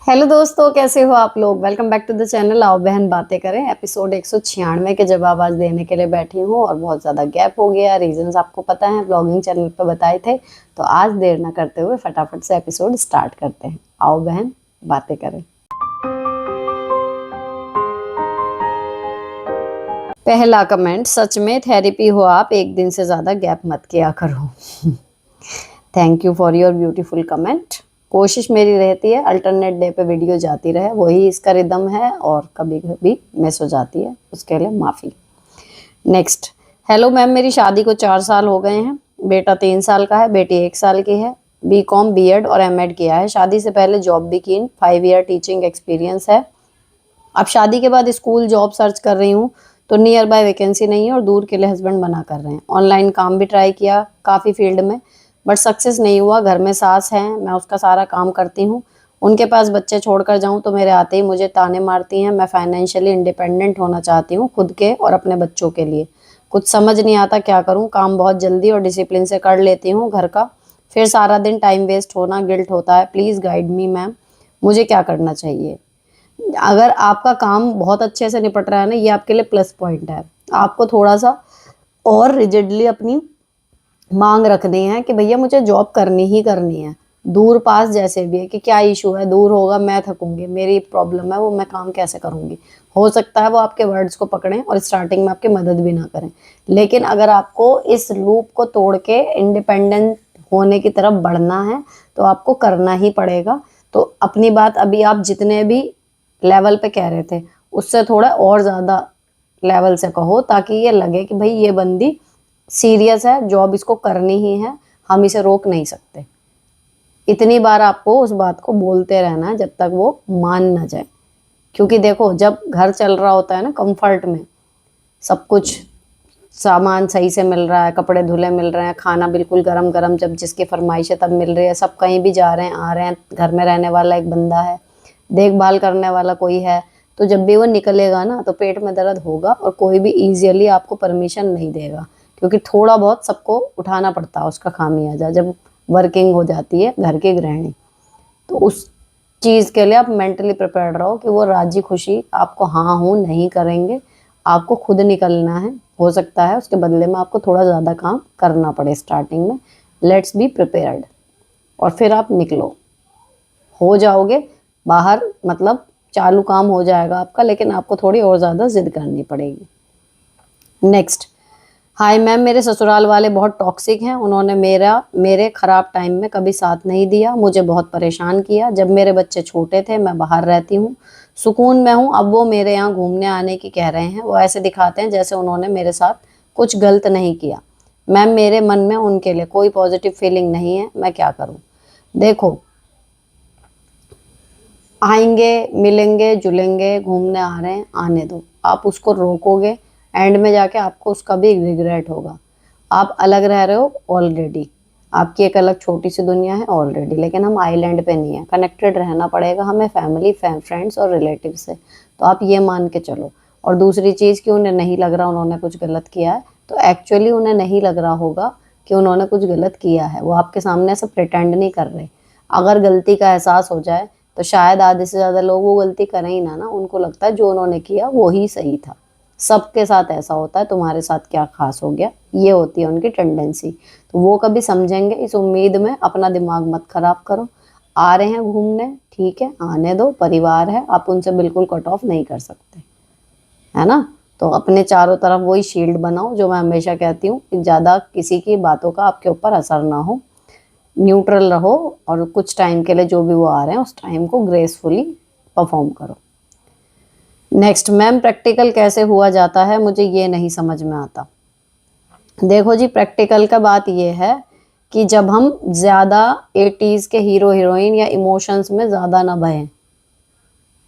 Hello दोस्तों, कैसे हो आप लोग। Welcome back to the channel आओ बहन बातें करें। एपिसोड 196 के जवाब आज देने के लिए बैठी हूँ और बहुत ज़्यादा गैप हो गया। रीजंस आपको पता है, ब्लॉगिंग चैनल पे बताए थे। तो आज देर ना करते हुए फटाफट से एपिसोड स्टार्ट करते हैं। आओ बहन बातें करें। पहला कमेंट, सच में थेरेपी हो आप, एक दिन से ज़्यादा गैप मत किया करो। Thank you for your beautiful comment. कोशिश मेरी रहती है अल्टरनेट डे पे वीडियो जाती रहे, वही इसका रिदम है और कभी कभी मिस हो जाती है, उसके लिए माफ़ी। नेक्स्ट, हेलो मैम, मेरी शादी को 4 साल हो गए हैं। बेटा 3 साल का है, बेटी 1 साल की है। बीकॉम, बीएड और एमएड किया है। शादी से पहले जॉब भी की, 5 ईयर टीचिंग एक्सपीरियंस है। अब शादी के बाद स्कूल जॉब सर्च कर रही हूँ, तो नियर बाय वैकेंसी नहीं है और दूर के लिए हस्बैंड मना कर रहे हैं। ऑनलाइन काम भी ट्राई किया काफ़ी फील्ड में, बट सक्सेस नहीं हुआ। घर में सास हैं, मैं उसका सारा काम करती हूँ। उनके पास बच्चे छोड़कर जाऊँ तो मेरे आते ही मुझे ताने मारती हैं। मैं फाइनेंशियली इंडिपेंडेंट होना चाहती हूँ, खुद के और अपने बच्चों के लिए। कुछ समझ नहीं आता क्या करूँ। काम बहुत जल्दी और डिसिप्लिन से कर लेती हूँ घर का, फिर सारा दिन टाइम वेस्ट होना, गिल्ट होता है। प्लीज़ गाइड मी मैम, मुझे क्या करना चाहिए। अगर आपका काम बहुत अच्छे से निपट रहा है ना, ये आपके लिए प्लस पॉइंट है। आपको थोड़ा सा और रिजिडली अपनी मांग रखनी है कि भैया मुझे जॉब करनी ही करनी है। दूर पास जैसे भी है कि क्या इशू है, दूर होगा मैं थकूंगी, मेरी प्रॉब्लम है वो, मैं काम कैसे करूंगी। हो सकता है वो आपके वर्ड्स को पकड़ें और स्टार्टिंग में आपकी मदद भी ना करें, लेकिन अगर आपको इस लूप को तोड़ के इंडिपेंडेंट होने की तरफ बढ़ना है तो आपको करना ही पड़ेगा। तो अपनी बात अभी आप जितने भी लेवल पे कह रहे थे उससे थोड़ा और ज़्यादा लेवल से कहो, ताकि ये लगे कि भाई ये बंदी सीरियस है, जॉब इसको करनी ही है, हम इसे रोक नहीं सकते। इतनी बार आपको उस बात को बोलते रहना है जब तक वो मान ना जाए। क्योंकि देखो, जब घर चल रहा होता है ना कंफर्ट में, सब कुछ सामान सही से मिल रहा है, कपड़े धुले मिल रहे हैं, खाना बिल्कुल गरम गरम जब जिसकी फरमाइश है तब मिल रही है, सब कहीं भी जा रहे हैं आ रहे हैं, घर में रहने वाला एक बंदा है, देखभाल करने वाला कोई है, तो जब भी वो निकलेगा ना तो पेट में दर्द होगा और कोई भी ईजियली आपको परमिशन नहीं देगा। क्योंकि थोड़ा बहुत सबको उठाना पड़ता है उसका खामियाजा, जब वर्किंग हो जाती है घर की गृहिणी। तो उस चीज़ के लिए आप मेंटली प्रिपेयर्ड रहो कि वो राजी खुशी आपको हाँ हूँ नहीं करेंगे। आपको खुद निकलना है, हो सकता है उसके बदले में आपको थोड़ा ज़्यादा काम करना पड़े स्टार्टिंग में। लेट्स बी प्रिपेयर्ड, और फिर आप निकलो, हो जाओगे बाहर। मतलब चालू काम हो जाएगा आपका, लेकिन आपको थोड़ी और ज़्यादा जिद करनी पड़ेगी। नेक्स्ट, हाय मैम, मेरे ससुराल वाले बहुत टॉक्सिक हैं। उन्होंने मेरे ख़राब टाइम में कभी साथ नहीं दिया, मुझे बहुत परेशान किया। जब मेरे बच्चे छोटे थे, मैं बाहर रहती हूँ, सुकून में हूँ। अब वो मेरे यहाँ घूमने आने की कह रहे हैं। वो ऐसे दिखाते हैं जैसे उन्होंने मेरे साथ कुछ गलत नहीं किया। मैम, मेरे मन में उनके लिए कोई पॉजिटिव फीलिंग नहीं है, मैं क्या करूँ। देखो, आएंगे, मिलेंगे जुलेंगे, घूमने आ रहे हैं, आने दो। आप उसको रोकोगे, एंड में जाके आपको उसका भी रिग्रेट होगा। आप अलग रह रहे हो ऑलरेडी, आपकी एक अलग छोटी सी दुनिया है ऑलरेडी, लेकिन हम आइलैंड पे नहीं है। कनेक्टेड रहना पड़ेगा हमें फैमिली, फ्रेंड्स और रिलेटिव से। तो आप ये मान के चलो। और दूसरी चीज़ कि उन्हें नहीं लग रहा उन्होंने कुछ गलत किया है, तो एक्चुअली उन्हें नहीं लग रहा होगा कि उन्होंने कुछ गलत किया है। वो आपके सामने ऐसा प्रिटेंड नहीं कर रहे। अगर गलती का एहसास हो जाए तो शायद आधे से ज़्यादा लोग वो गलती करें ही ना उनको लगता है जो उन्होंने किया वो ही सही था। सबके साथ ऐसा होता है, तुम्हारे साथ क्या खास हो गया, ये होती है उनकी टेंडेंसी। तो वो कभी समझेंगे, इस उम्मीद में अपना दिमाग मत खराब करो। आ रहे हैं घूमने, ठीक है, आने दो, परिवार है, आप उनसे बिल्कुल कट ऑफ नहीं कर सकते, है ना। तो अपने चारों तरफ वही शील्ड बनाओ जो मैं हमेशा कहती हूँ कि ज़्यादा किसी की बातों का आपके ऊपर असर ना हो। न्यूट्रल रहो और कुछ टाइम के लिए जो भी वो आ रहे हैं उस टाइम को ग्रेसफुली परफॉर्म करो। नेक्स्ट, मैम प्रैक्टिकल कैसे हुआ जाता है, मुझे ये नहीं समझ में आता। देखो जी, प्रैक्टिकल का बात ये है कि जब हम ज़्यादा 80s के हीरो हीरोइन या इमोशंस में ज़्यादा ना बहें,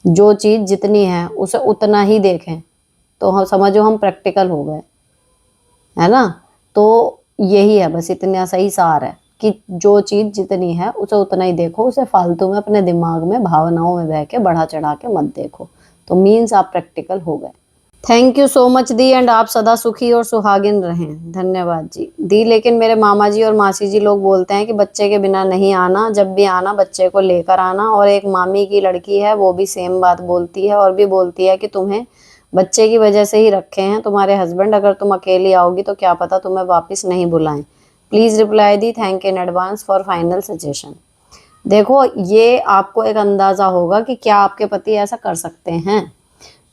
जो चीज़ जितनी है उसे उतना ही देखें, तो हम समझो हम प्रैक्टिकल हो गए, है ना। तो यही है, बस इतना सही सार है कि जो चीज़ जितनी है उसे उतना ही देखो, उसे फालतू में अपने दिमाग में भावनाओं में बह के बढ़ा चढ़ा के मत देखो। तो मीन्स आप प्रैक्टिकल हो गए। Thank you so much the, and आप सदा सुखी और सुहागिन रहें। धन्यवाद जी दी। लेकिन मेरे मामा जी और मासी जी लोग बोलते हैं कि बच्चे के बिना नहीं आना, जब भी आना बच्चे को लेकर आना। और एक मामी की लड़की है, वो भी सेम बात बोलती है, और भी बोलती है कि तुम्हें बच्चे की वजह से ही रखे हैं तुम्हारे हस्बैंड, अगर तुम अकेली आओगी तो क्या पता तुम्हें वापस नहीं बुलाएं। Please reply the, thank in advance for final suggestion. देखो, ये आपको एक अंदाजा होगा कि क्या आपके पति ऐसा कर सकते हैं।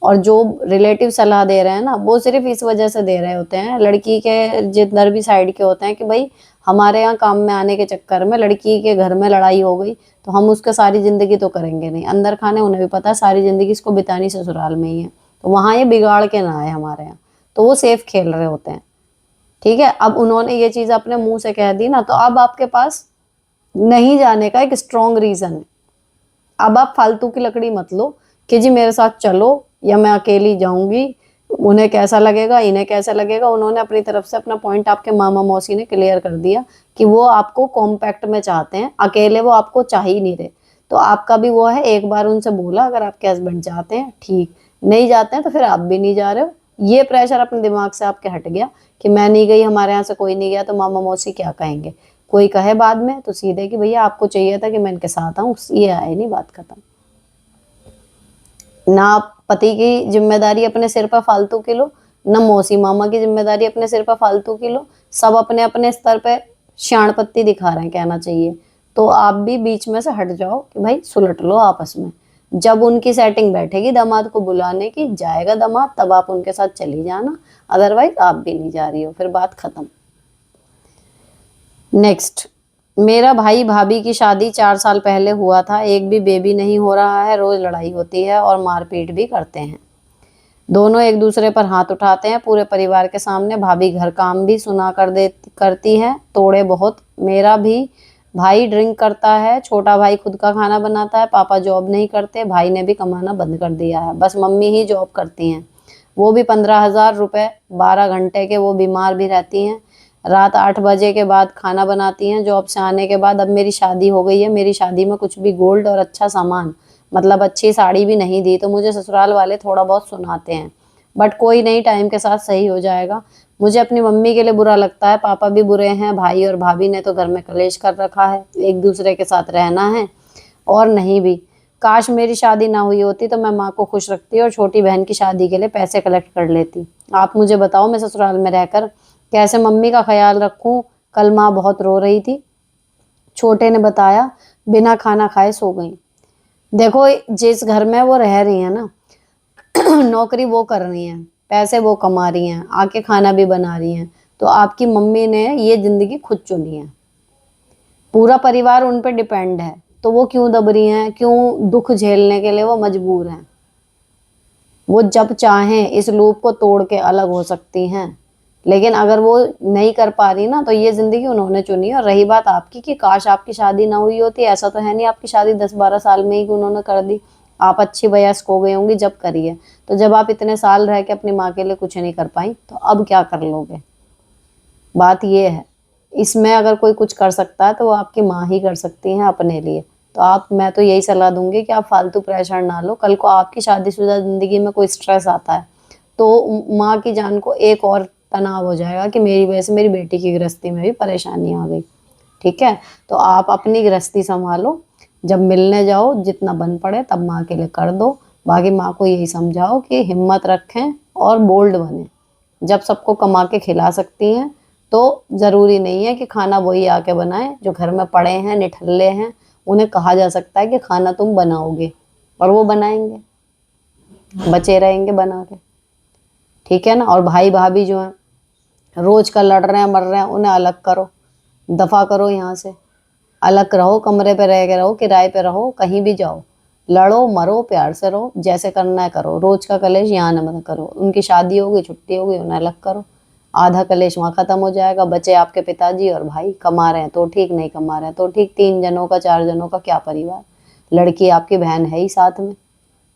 और जो रिलेटिव सलाह दे रहे हैं ना, वो सिर्फ इस वजह से दे रहे होते हैं, लड़की के जिधर भी साइड के होते हैं, कि भाई हमारे यहाँ काम में आने के चक्कर में लड़की के घर में लड़ाई हो गई तो हम उसके सारी जिंदगी तो करेंगे नहीं। अंदर खाने उन्हें भी पता है सारी जिंदगी इसको बितानी ससुराल में ही है, तो वहां ये बिगाड़ के ना आए हमारे यहाँ। तो वो सेफ खेल रहे होते हैं। ठीक है, अब उन्होंने ये चीज अपने मुंह से कह दी ना, तो अब आपके पास नहीं जाने का एक स्ट्रॉन्ग रीजन है। अब आप फालतू की लकड़ी मत लो कि जी मेरे साथ चलो या मैं अकेली जाऊंगी, उन्हें कैसा लगेगा, इन्हें कैसा लगेगा। उन्होंने अपनी तरफ से अपना पॉइंट आपके मामा मौसी ने क्लियर कर दिया कि वो आपको कॉम्पैक्ट में चाहते हैं, अकेले वो आपको चाह ही नहीं रहे। तो आपका भी वो है, एक बार उनसे बोला अगर आपके हस्बैंड चाहते हैं ठीक, नहीं जाते हैं तो फिर आप भी नहीं जा रहे हो। ये प्रेशर अपने दिमाग से आपके हट गया कि मैं नहीं गई, हमारे यहाँ से कोई नहीं गया तो मामा मौसी क्या कहेंगे। कोई कहे बाद में तो सीधे कि भैया आपको चाहिए था कि मैं इनके साथ आऊँ, ये आए नहीं, बात खत्म। ना पति की जिम्मेदारी अपने सिर पर फालतू की लो, ना मौसी मामा की जिम्मेदारी अपने सिर पर फालतू की लो। सब अपने अपने स्तर पे शाणपत्ती दिखा रहे हैं, कहना चाहिए। तो आप भी बीच में से हट जाओ कि भाई सुलट लो आपस में। जब उनकी सेटिंग बैठेगी दामाद को बुलाने की, जाएगा दामाद, तब आप उनके साथ चली जाना, अदरवाइज आप भी नहीं जा रही हो, फिर बात खत्म। नेक्स्ट, मेरा भाई भाभी की शादी 4 साल पहले हुआ था, एक भी बेबी नहीं हो रहा है, रोज लड़ाई होती है और मारपीट भी करते हैं। दोनों एक दूसरे पर हाथ उठाते हैं पूरे परिवार के सामने। भाभी घर काम भी सुना कर दे करती है, तोड़े बहुत। मेरा भी भाई ड्रिंक करता है, छोटा भाई खुद का खाना बनाता है, पापा जॉब नहीं करते, भाई ने भी कमाना बंद कर दिया है, बस मम्मी ही जॉब करती हैं, वो भी 15,000 रुपये, 12 घंटे के। वो बीमार भी रहती हैं, रात 8 बजे के बाद खाना बनाती हैं जॉब से आने के बाद। अब मेरी शादी हो गई है, मेरी शादी में कुछ भी गोल्ड और अच्छा सामान, मतलब अच्छी साड़ी भी नहीं दी, तो मुझे ससुराल वाले थोड़ा बहुत सुनाते हैं, बट कोई नहीं, टाइम के साथ सही हो जाएगा। मुझे अपनी मम्मी के लिए बुरा लगता है, पापा भी बुरे हैं, भाई और भाभी ने तो घर में कलेश कर रखा है, एक दूसरे के साथ रहना है। और नहीं भी, काश मेरी शादी ना हुई होती तो मैं माँ को खुश रखती और छोटी बहन की शादी के लिए पैसे कलेक्ट कर लेती। आप मुझे बताओ, मैं ससुराल में रहकर कैसे मम्मी का ख्याल रखूं। कल माँ बहुत रो रही थी, छोटे ने बताया, बिना खाना खाए सो गई। देखो, जिस घर में वो रह रही है ना, नौकरी वो कर रही हैं, पैसे वो कमा रही हैं, आके खाना भी बना रही हैं, तो आपकी मम्मी ने ये जिंदगी खुद चुनी है, पूरा परिवार उन पर डिपेंड है, तो वो क्यों दब रही हैं, क्यों दुख झेलने के लिए वो मजबूर हैं। वो जब चाहें इस लूप को तोड़ के अलग हो सकती हैं, लेकिन अगर वो नहीं कर पा रही ना, तो ये जिंदगी उन्होंने चुनी है। और रही बात आपकी कि काश आपकी शादी ना हुई होती, ऐसा तो है नहीं आपकी शादी 10-12 साल में ही उन्होंने कर दी। आप अच्छी वयस्क हो गई होंगी जब करी है, तो जब आप इतने साल रह के अपनी माँ के लिए कुछ नहीं कर पाई, तो अब क्या कर लोगे। बात ये है, इसमें अगर कोई कुछ कर सकता है तो वो आपकी माँ ही कर सकती हैं अपने लिए। तो आप, मैं तो यही सलाह दूंगी कि आप फालतू प्रेशर ना लो। कल को आपकी शादीशुदा जिंदगी में कोई स्ट्रेस आता है तो माँ की जान को एक और तनाव हो जाएगा कि मेरी वजह से मेरी बेटी की गृहस्थी में भी परेशानी आ गई। ठीक है, तो आप अपनी गृहस्थी संभालो, जब मिलने जाओ जितना बन पड़े तब माँ के लिए कर दो। बाकी माँ को यही समझाओ कि हिम्मत रखें और बोल्ड बने। जब सबको कमा के खिला सकती हैं तो ज़रूरी नहीं है कि खाना वही आके बनाए जो घर में पड़े हैं, निठल्ले हैं। उन्हें कहा जा सकता है कि खाना तुम बनाओगे, और वो बनाएंगे, बचे रहेंगे बना के। ठीक है ना। और भाई भाभी जो हैं रोज का लड़ रहे हैं मर रहे हैं, उन्हें अलग करो, दफा करो यहाँ से। अलग रहो, कमरे पे रह के रहो, किराए पे रहो, कहीं भी जाओ, लड़ो मरो प्यार से रहो, जैसे करना है करो। रोज का कलेश यहाँ न मत करो। उनकी शादी होगी, छुट्टी होगी, उन्हें अलग करो, आधा कलेश वहाँ खत्म हो जाएगा। बचे आपके पिताजी और भाई, कमा रहे हैं तो ठीक, नहीं कमा रहे हैं तो ठीक। 3 जनों का 4 जनों का क्या परिवार। लड़की आपकी बहन है ही साथ में,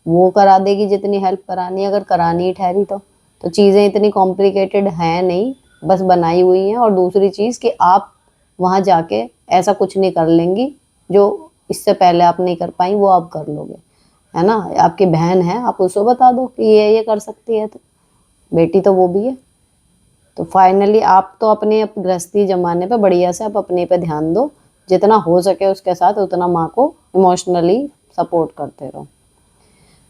वो करा देगी जितनी हेल्प करानी है, अगर करानी ही ठहरी तो चीज़ें इतनी कॉम्प्लिकेटेड हैं नहीं, बस बनाई हुई हैं। और दूसरी चीज़ कि आप वहाँ जाके ऐसा कुछ नहीं कर लेंगी जो इससे पहले आप नहीं कर पाई, वो आप कर लोगे, है ना। आपकी बहन है, आप उसको बता दो कि ये कर सकती है, तो बेटी तो वो भी है। तो फाइनली आप तो अपने गृहस्थी जमाने पे बढ़िया से आप अपने पे ध्यान दो, जितना हो सके उसके साथ उतना माँ को इमोशनली सपोर्ट करते रहो।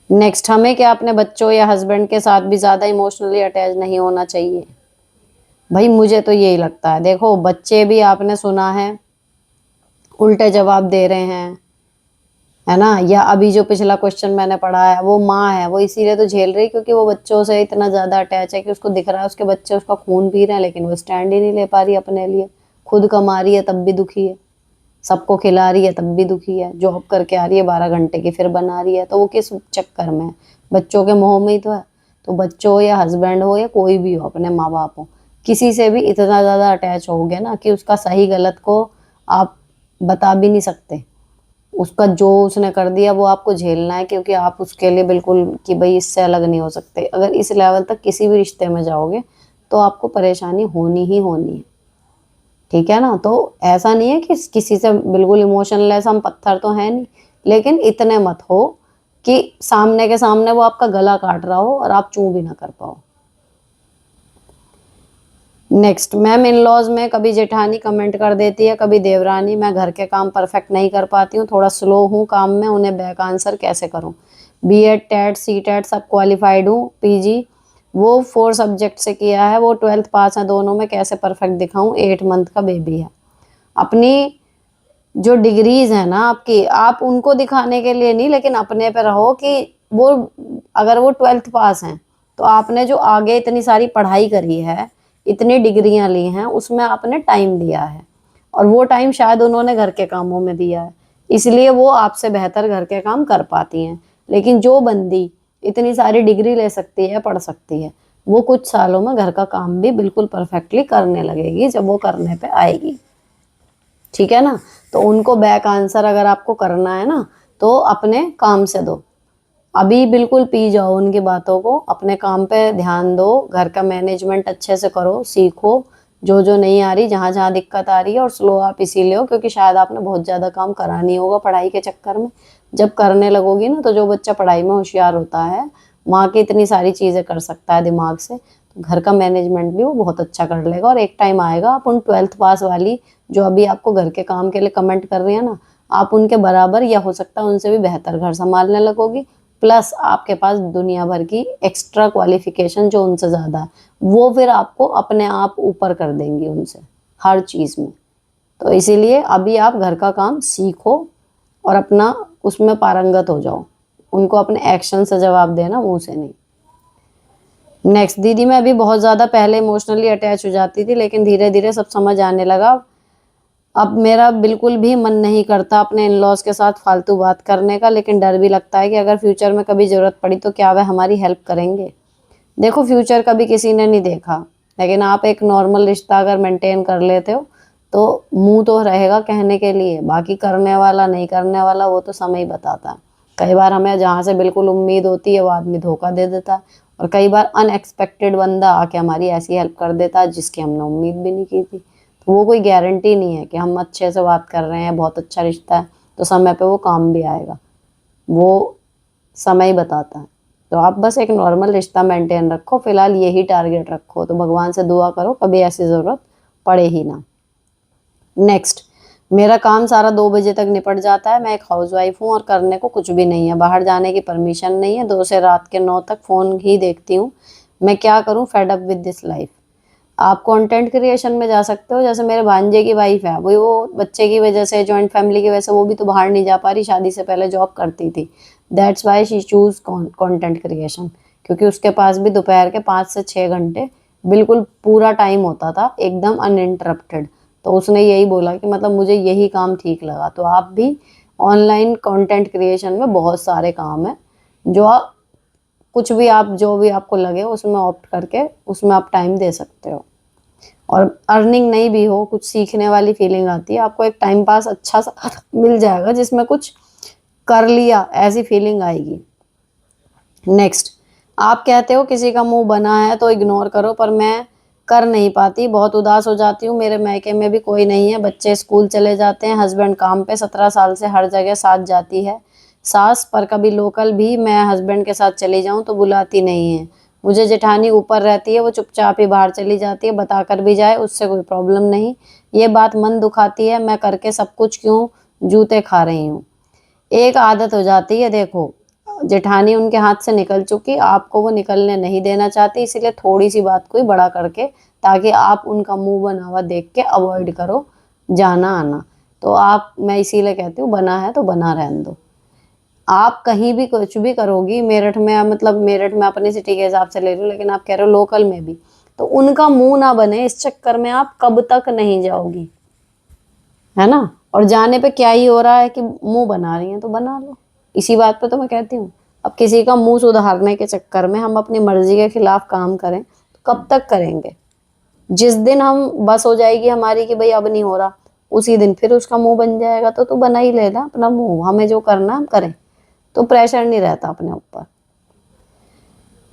नेक्स्ट, हमें क्या अपने बच्चों या हस्बैंड के साथ भी ज़्यादा इमोशनली अटैच नहीं होना चाहिए? भाई मुझे तो यही लगता है। देखो बच्चे भी आपने सुना है उल्टे जवाब दे रहे हैं, है ना। या अभी जो पिछला क्वेश्चन मैंने पढ़ा है, वो माँ है, वो इसीलिए तो झेल रही क्योंकि वो बच्चों से इतना ज़्यादा अटैच है कि उसको दिख रहा है उसके बच्चे उसका खून पी रहे हैं, लेकिन वो स्टैंड ही नहीं ले पा रही अपने लिए। खुद कमा रही है तब भी दुखी है, सबको खिला रही है तब भी दुखी है, जॉब करके आ रही है 12 घंटे की फिर बना रही है, तो वो किस चक्कर में है? बच्चों के मोह में ही तो है। तो बच्चों हो या हस्बैंड हो या कोई भी हो, अपने माँ बाप हो, किसी से भी इतना ज़्यादा अटैच हो गया ना कि उसका सही गलत को आप बता भी नहीं सकते। उसका जो उसने कर दिया वो आपको झेलना है, क्योंकि आप उसके लिए बिल्कुल कि भाई इससे अलग नहीं हो सकते। अगर इस लेवल तक किसी भी रिश्ते में जाओगे तो आपको परेशानी होनी ही होनी है, ठीक है ना। तो ऐसा नहीं है कि किसी से बिल्कुल इमोशनलेस, हम पत्थर तो हैं नहीं, लेकिन इतने मत हो कि सामने के सामने वो आपका गला काट रहा हो और आप चूं भी ना कर पाओ। नेक्स्ट, मैम इन लॉज में कभी जेठानी कमेंट कर देती है, कभी देवरानी। मैं घर के काम परफेक्ट नहीं कर पाती हूँ, थोड़ा स्लो हूँ काम में, उन्हें बैक आंसर कैसे करूँ? बीएड टेट सी टेट सब क्वालिफाइड हूँ, पीजी वो 4 सब्जेक्ट से किया है, वो 12th पास है दोनों में, कैसे परफेक्ट दिखाऊँ? 8 मंथ का बेबी है। अपनी जो डिग्रीज है ना आपकी, आप उनको दिखाने के लिए नहीं, लेकिन अपने पे रहो कि वो, अगर वो 12th पास हैं तो आपने जो आगे इतनी सारी पढ़ाई करी है, इतनी डिग्रियां ली हैं, उसमें आपने टाइम दिया है, और वो टाइम शायद उन्होंने घर के कामों में दिया है, इसलिए वो आपसे बेहतर घर के काम कर पाती हैं। लेकिन जो बंदी इतनी सारी डिग्री ले सकती है, पढ़ सकती है, वो कुछ सालों में घर का काम भी बिल्कुल परफेक्टली करने लगेगी जब वो करने पे आएगी, ठीक है ना। तो उनको बैक आंसर अगर आपको करना है ना तो अपने काम से दो, अभी बिल्कुल पी जाओ उनकी बातों को, अपने काम पे ध्यान दो, घर का मैनेजमेंट अच्छे से करो, सीखो जो जो नहीं आ रही, जहाँ जहाँ दिक्कत आ रही है। और स्लो आप इसीलिए हो क्योंकि शायद आपने बहुत ज़्यादा काम करा नहीं होगा पढ़ाई के चक्कर में। जब करने लगोगी ना, तो जो बच्चा पढ़ाई में होशियार होता है, माँ की इतनी सारी चीज़ें कर सकता है दिमाग से, तो घर का मैनेजमेंट भी वो बहुत अच्छा कर लेगा। और एक टाइम आएगा आप उन 12th पास वाली जो अभी आपको घर के काम के लिए कमेंट कर रही है ना, आप उनके बराबर या हो सकता है उनसे भी बेहतर घर संभालने लगोगी। प्लस आपके पास दुनिया भर की एक्स्ट्रा क्वालिफिकेशन जो उनसे ज़्यादा है, वो फिर आपको अपने आप ऊपर कर देंगी उनसे हर चीज़ में। तो इसीलिए अभी आप घर का काम सीखो और अपना उसमें पारंगत हो जाओ, उनको अपने एक्शन से जवाब देना, मुंह से नहीं। नेक्स्ट, दीदी मैं अभी बहुत ज़्यादा पहले इमोशनली अटैच हो जाती थी, लेकिन धीरे धीरे सब समझ आने लगा। अब मेरा बिल्कुल भी मन नहीं करता अपने इन लॉज के साथ फालतू बात करने का, लेकिन डर भी लगता है कि अगर फ्यूचर में कभी ज़रूरत पड़ी तो क्या वह हमारी हेल्प करेंगे? देखो फ्यूचर कभी किसी ने नहीं देखा, लेकिन आप एक नॉर्मल रिश्ता अगर मेंटेन कर लेते हो तो मुंह तो रहेगा कहने के लिए, बाकी करने वाला नहीं करने वाला वो तो समय ही बताता है। कई बार हमें जहाँ से बिल्कुल उम्मीद होती है वो आदमी धोखा दे देता है, और कई बार अनएक्सपेक्टेड बंदा आके हमारी ऐसी हेल्प कर देता है जिसकी हमने उम्मीद भी नहीं की थी। तो वो कोई गारंटी नहीं है कि हम अच्छे से बात कर रहे हैं, बहुत अच्छा रिश्ता है तो समय पे वो काम भी आएगा, वो समय ही बताता है। तो आप बस एक नॉर्मल रिश्ता मेंटेन रखो, फिलहाल यही टारगेट रखो, तो भगवान से दुआ करो कभी ऐसी ज़रूरत पड़े ही ना। नेक्स्ट, मेरा काम सारा 2 बजे तक निपट जाता है, मैं एक हाउसवाइफ हूँ और करने को कुछ भी नहीं है, बाहर जाने की परमिशन नहीं है, 2 से रात के 9 तक फ़ोन ही देखती हूँ, मैं क्या करूँ? Fed up with this life. आप कंटेंट क्रिएशन में जा सकते हो, जैसे मेरे भांजे की वाइफ है, वो बच्चे की वजह से, जॉइंट फैमिली की वजह से वो भी तो बाहर नहीं जा पा रही, शादी से पहले जॉब करती थी, that's why she choose content creation, क्योंकि उसके पास भी दोपहर के 5 से 6 घंटे बिल्कुल पूरा टाइम होता था, एकदम अनइंटरप्टेड। तो उसने यही बोला कि मतलब मुझे यही काम ठीक लगा। तो आप भी ऑनलाइन कंटेंट क्रिएशन में बहुत सारे काम है, जो आप कुछ भी, आप जो भी आपको लगे उसमें ऑप्ट करके उसमें आप टाइम दे सकते हो। और अर्निंग नहीं भी हो, कुछ सीखने वाली फीलिंग आती है, आपको एक टाइम पास अच्छा सा मिल जाएगा जिसमें कुछ कर लिया ऐसी फीलिंग आएगी। नेक्स्ट, आप कहते हो किसी का मुंह बना है तो इग्नोर करो, पर मैं कर नहीं पाती, बहुत उदास हो जाती हूँ, मेरे मायके में भी कोई नहीं है, बच्चे स्कूल चले जाते हैं, हस्बैंड काम पे, 17 साल से हर जगह साथ जाती है सास, पर कभी लोकल भी मैं हस्बैंड के साथ चली जाऊँ तो बुलाती नहीं है, मुझे जेठानी ऊपर रहती है, वो चुपचाप ही बाहर चली जाती है, बताकर भी जाए उससे कोई प्रॉब्लम नहीं। ये बात मन दुखाती है, मैं करके सब कुछ क्यों जूते खा रही हूँ। एक आदत हो जाती है, देखो जेठानी उनके हाथ से निकल चुकी, आपको वो निकलने नहीं देना चाहती, इसीलिए थोड़ी सी बात को ही बड़ा करके, ताकि आप उनका मुंह बना हुआ देख के अवॉइड करो जाना आना। तो आप, मैं इसीलिए कहती हूँ बना है तो बना रहने दो। आप कहीं भी कुछ भी करोगी, मेरठ में, मतलब मेरठ में अपनी सिटी के हिसाब से ले रही हूँ, लेकिन आप कह रहे हो लोकल में भी, तो उनका मुंह ना बने इस चक्कर में आप कब तक नहीं जाओगी, है ना। और जाने पे क्या ही हो रहा है कि मुंह बना रही हैं तो बना लो। इसी बात पे तो मैं कहती हूँ, अब किसी का मुंह सुधारने के चक्कर में हम अपनी मर्जी के खिलाफ काम करें तो कब तक करेंगे। जिस दिन हम बस हो जाएगी हमारी कि भाई अब नहीं हो रहा, उसी दिन फिर उसका मुंह बन जाएगा। तो तू बना ही लेना अपना मुंह, हमें जो करना हम करें, तो प्रेशर नहीं रहता अपने ऊपर।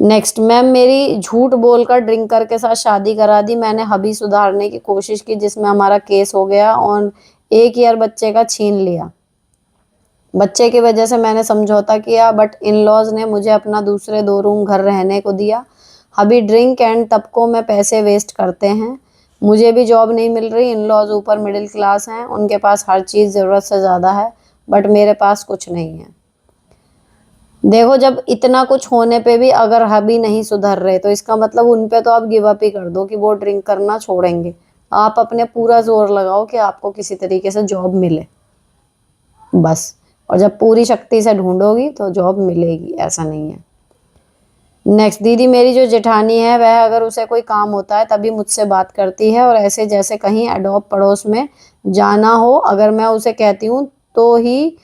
नेक्स्ट, मैम मेरी झूठ बोलकर ड्रिंकर के साथ शादी करा दी। मैंने हबी सुधारने की कोशिश की जिसमें हमारा केस हो गया और 1 ईयर बच्चे का छीन लिया। बच्चे की वजह से मैंने समझौता किया, बट इन लॉज ने मुझे अपना दूसरे 2 रूम घर रहने को दिया। अभी ड्रिंक एंड तबकों में पैसे वेस्ट करते हैं। मुझे भी जॉब नहीं मिल रही। इन लॉज ऊपर मिडिल क्लास हैं, उनके पास हर चीज़ ज़रूरत से ज़्यादा है, बट मेरे पास कुछ नहीं है। देखो, जब इतना कुछ होने पे भी अगर हबी नहीं सुधर रहे तो इसका मतलब उन पे तो आप गिव अप ही कर दो कि वो ड्रिंक करना छोड़ेंगे। आप अपने पूरा जोर लगाओ कि आपको किसी तरीके से जॉब मिले, बस। और जब पूरी शक्ति से ढूंढोगी तो जॉब मिलेगी, ऐसा नहीं है। नेक्स्ट, दीदी मेरी जो जेठानी है वह अगर उसे कोई काम होता है तभी मुझसे बात करती है, और ऐसे जैसे कहीं अडोप पड़ोस में जाना हो, अगर मैं उसे कहती हूँ तो ही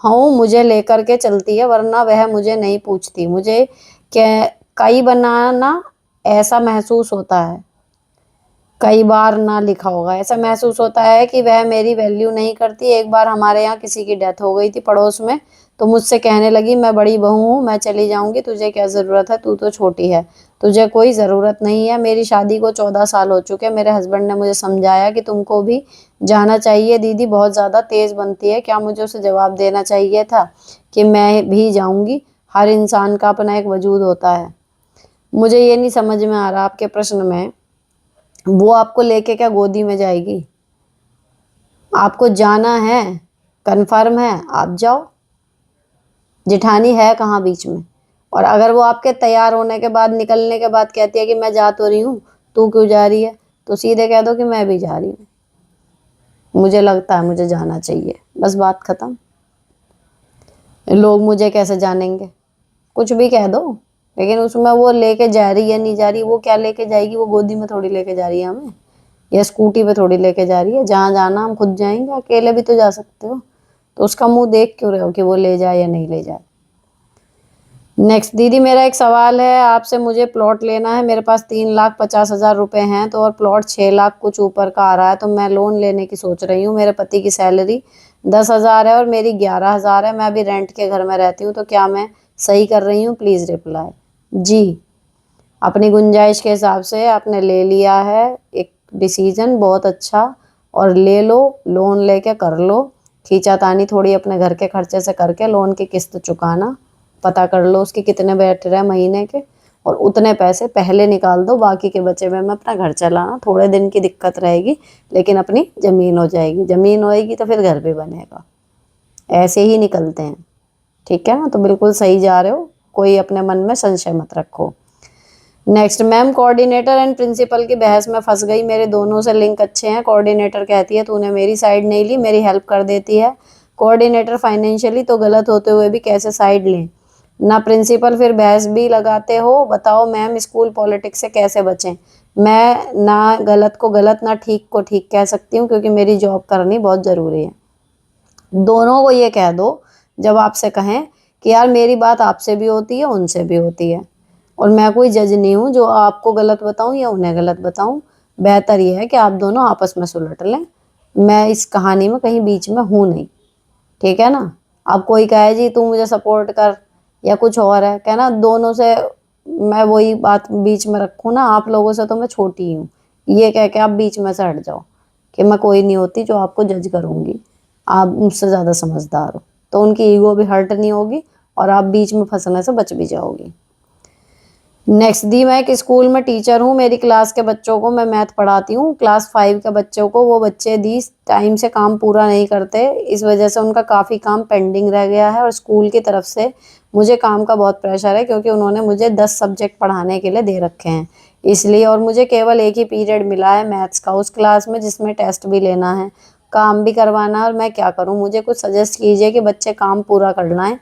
हूँ मुझे लेकर के चलती है, वरना वह मुझे नहीं पूछती। मुझे कई बनाना ऐसा महसूस होता है, कई बार ना लिखा होगा, ऐसा महसूस होता है कि वह मेरी वैल्यू नहीं करती। एक बार हमारे यहाँ किसी की डेथ हो गई थी पड़ोस में, तो मुझसे कहने लगी मैं बड़ी बहू हूँ, मैं चली जाऊंगी, तुझे क्या ज़रूरत है, तू तो छोटी है, तुझे कोई ज़रूरत नहीं है। मेरी शादी को 14 साल हो चुके। मेरे हस्बैंड ने मुझे समझाया कि तुमको भी जाना चाहिए, दीदी बहुत ज़्यादा तेज़ बनती है। क्या मुझे उसे जवाब देना चाहिए था कि मैं भी जाऊँगी? हर इंसान का अपना एक वजूद होता है। मुझे ये नहीं समझ में आ रहा आपके प्रश्न में, वो आपको लेके क्या गोदी में जाएगी? आपको जाना है, कन्फर्म है, आप जाओ। जेठानी है कहाँ बीच में? और अगर वो आपके तैयार होने के बाद, निकलने के बाद कहती है कि मैं जा तो रही हूँ, तू क्यों जा रही है, तो सीधे कह दो कि मैं भी जा रही हूँ, मुझे लगता है मुझे जाना चाहिए, बस बात खत्म। लोग मुझे कैसे जानेंगे? कुछ भी कह दो, लेकिन उसमें वो लेके जा रही है नहीं जा रही, वो क्या लेके जाएगी? वो गोदी में थोड़ी लेके जा रही है हमें, या स्कूटी पे थोड़ी लेके जा रही है। जहाँ जाना हम खुद जाएंगे, अकेले भी तो जा सकते हो। तो उसका मुंह देख क्यों रहे हो कि वो ले जाए या नहीं ले जाए। नेक्स्ट, दीदी मेरा एक सवाल है आपसे। मुझे प्लॉट लेना है, मेरे पास 3,50,000 रुपए हैं, तो और प्लॉट 6 लाख कुछ ऊपर का आ रहा है, तो मैं लोन लेने की सोच रही हूँ। मेरे पति की सैलरी 10,000 है और मेरी 11,000 है। मैं अभी रेंट के घर में रहती हूँ, तो क्या मैं सही कर रही हूँ? Please reply. जी, अपनी गुंजाइश के हिसाब से आपने ले लिया है एक डिसीजन, बहुत अच्छा। और ले लो, लोन लेके कर लो। खींचातानी थोड़ी अपने घर के खर्चे से करके लोन की किस्त चुकाना, पता कर लो उसके कितने बैठ रहे हैं महीने के, और उतने पैसे पहले निकाल दो। बाकी के बचे हुए में अपना घर चलाना। थोड़े दिन की दिक्कत रहेगी, लेकिन अपनी ज़मीन हो जाएगी। ज़मीन होएगी तो फिर घर भी बनेगा। ऐसे ही निकलते हैं, ठीक है ना? तो बिल्कुल सही जा रहे हो, कोई अपने मन में संशय मत रखो। Next, ma'am coordinator and principal की बहस में फंस गई। मेरे दोनों से लिंक अच्छे हैं। कोऑर्डिनेटर कहती है तूने मेरी साइड नहीं ली, मेरी हेल्प कर देती है। कोऑर्डिनेटर फाइनेंशियली तो गलत होते हुए भी कैसे साइड लें ना। प्रिंसिपल फिर बहस भी लगाते हो। बताओ मैम, स्कूल पॉलिटिक्स से कैसे बचें? मैं ना गलत को गलत ना ठीक को ठीक कह सकती हूँ, क्योंकि मेरी जॉब करनी बहुत ज़रूरी है। दोनों को ये कह दो जब आपसे कहें कि यार मेरी बात आपसे भी होती है, उनसे भी होती है, और मैं कोई जज नहीं हूँ जो आपको गलत बताऊँ या उन्हें गलत बताऊँ। बेहतर ये है कि आप दोनों आपस में सुलझ लें। मैं इस कहानी में कहीं बीच में हूँ नहीं, ठीक है ना। अब कोई कहे जी तू मुझे सपोर्ट कर या कुछ और है, कहना दोनों से मैं वही बात बीच में रखूँ ना, आप लोगों से तो मैं छोटी हूँ, ये कह के आप बीच में से हट जाओ कि मैं कोई नहीं होती जो आपको जज करूँगी, आप मुझसे ज़्यादा समझदार हो। तो उनकी ईगो भी हर्ट नहीं होगी और आप बीच में फंसने से बच भी जाओगी। नेक्स्ट दी, मैं एक स्कूल में टीचर हूँ, मेरी क्लास के बच्चों को मैं मैथ पढ़ाती हूँ, क्लास 5 के बच्चों को। वो बच्चे दी टाइम से काम पूरा नहीं करते, इस वजह से उनका काफ़ी काम पेंडिंग रह गया है और स्कूल की तरफ से मुझे काम का बहुत प्रेशर है, क्योंकि उन्होंने मुझे 10 सब्जेक्ट पढ़ाने के लिए दे रखे हैं इसलिए। और मुझे केवल एक ही पीरियड मिला है मैथ्स का उस क्लास में, जिसमें टेस्ट भी लेना है, काम भी करवाना है। और मैं क्या करूँ, मुझे कुछ सजेस्ट कीजिए कि बच्चे काम पूरा कर लाएँ।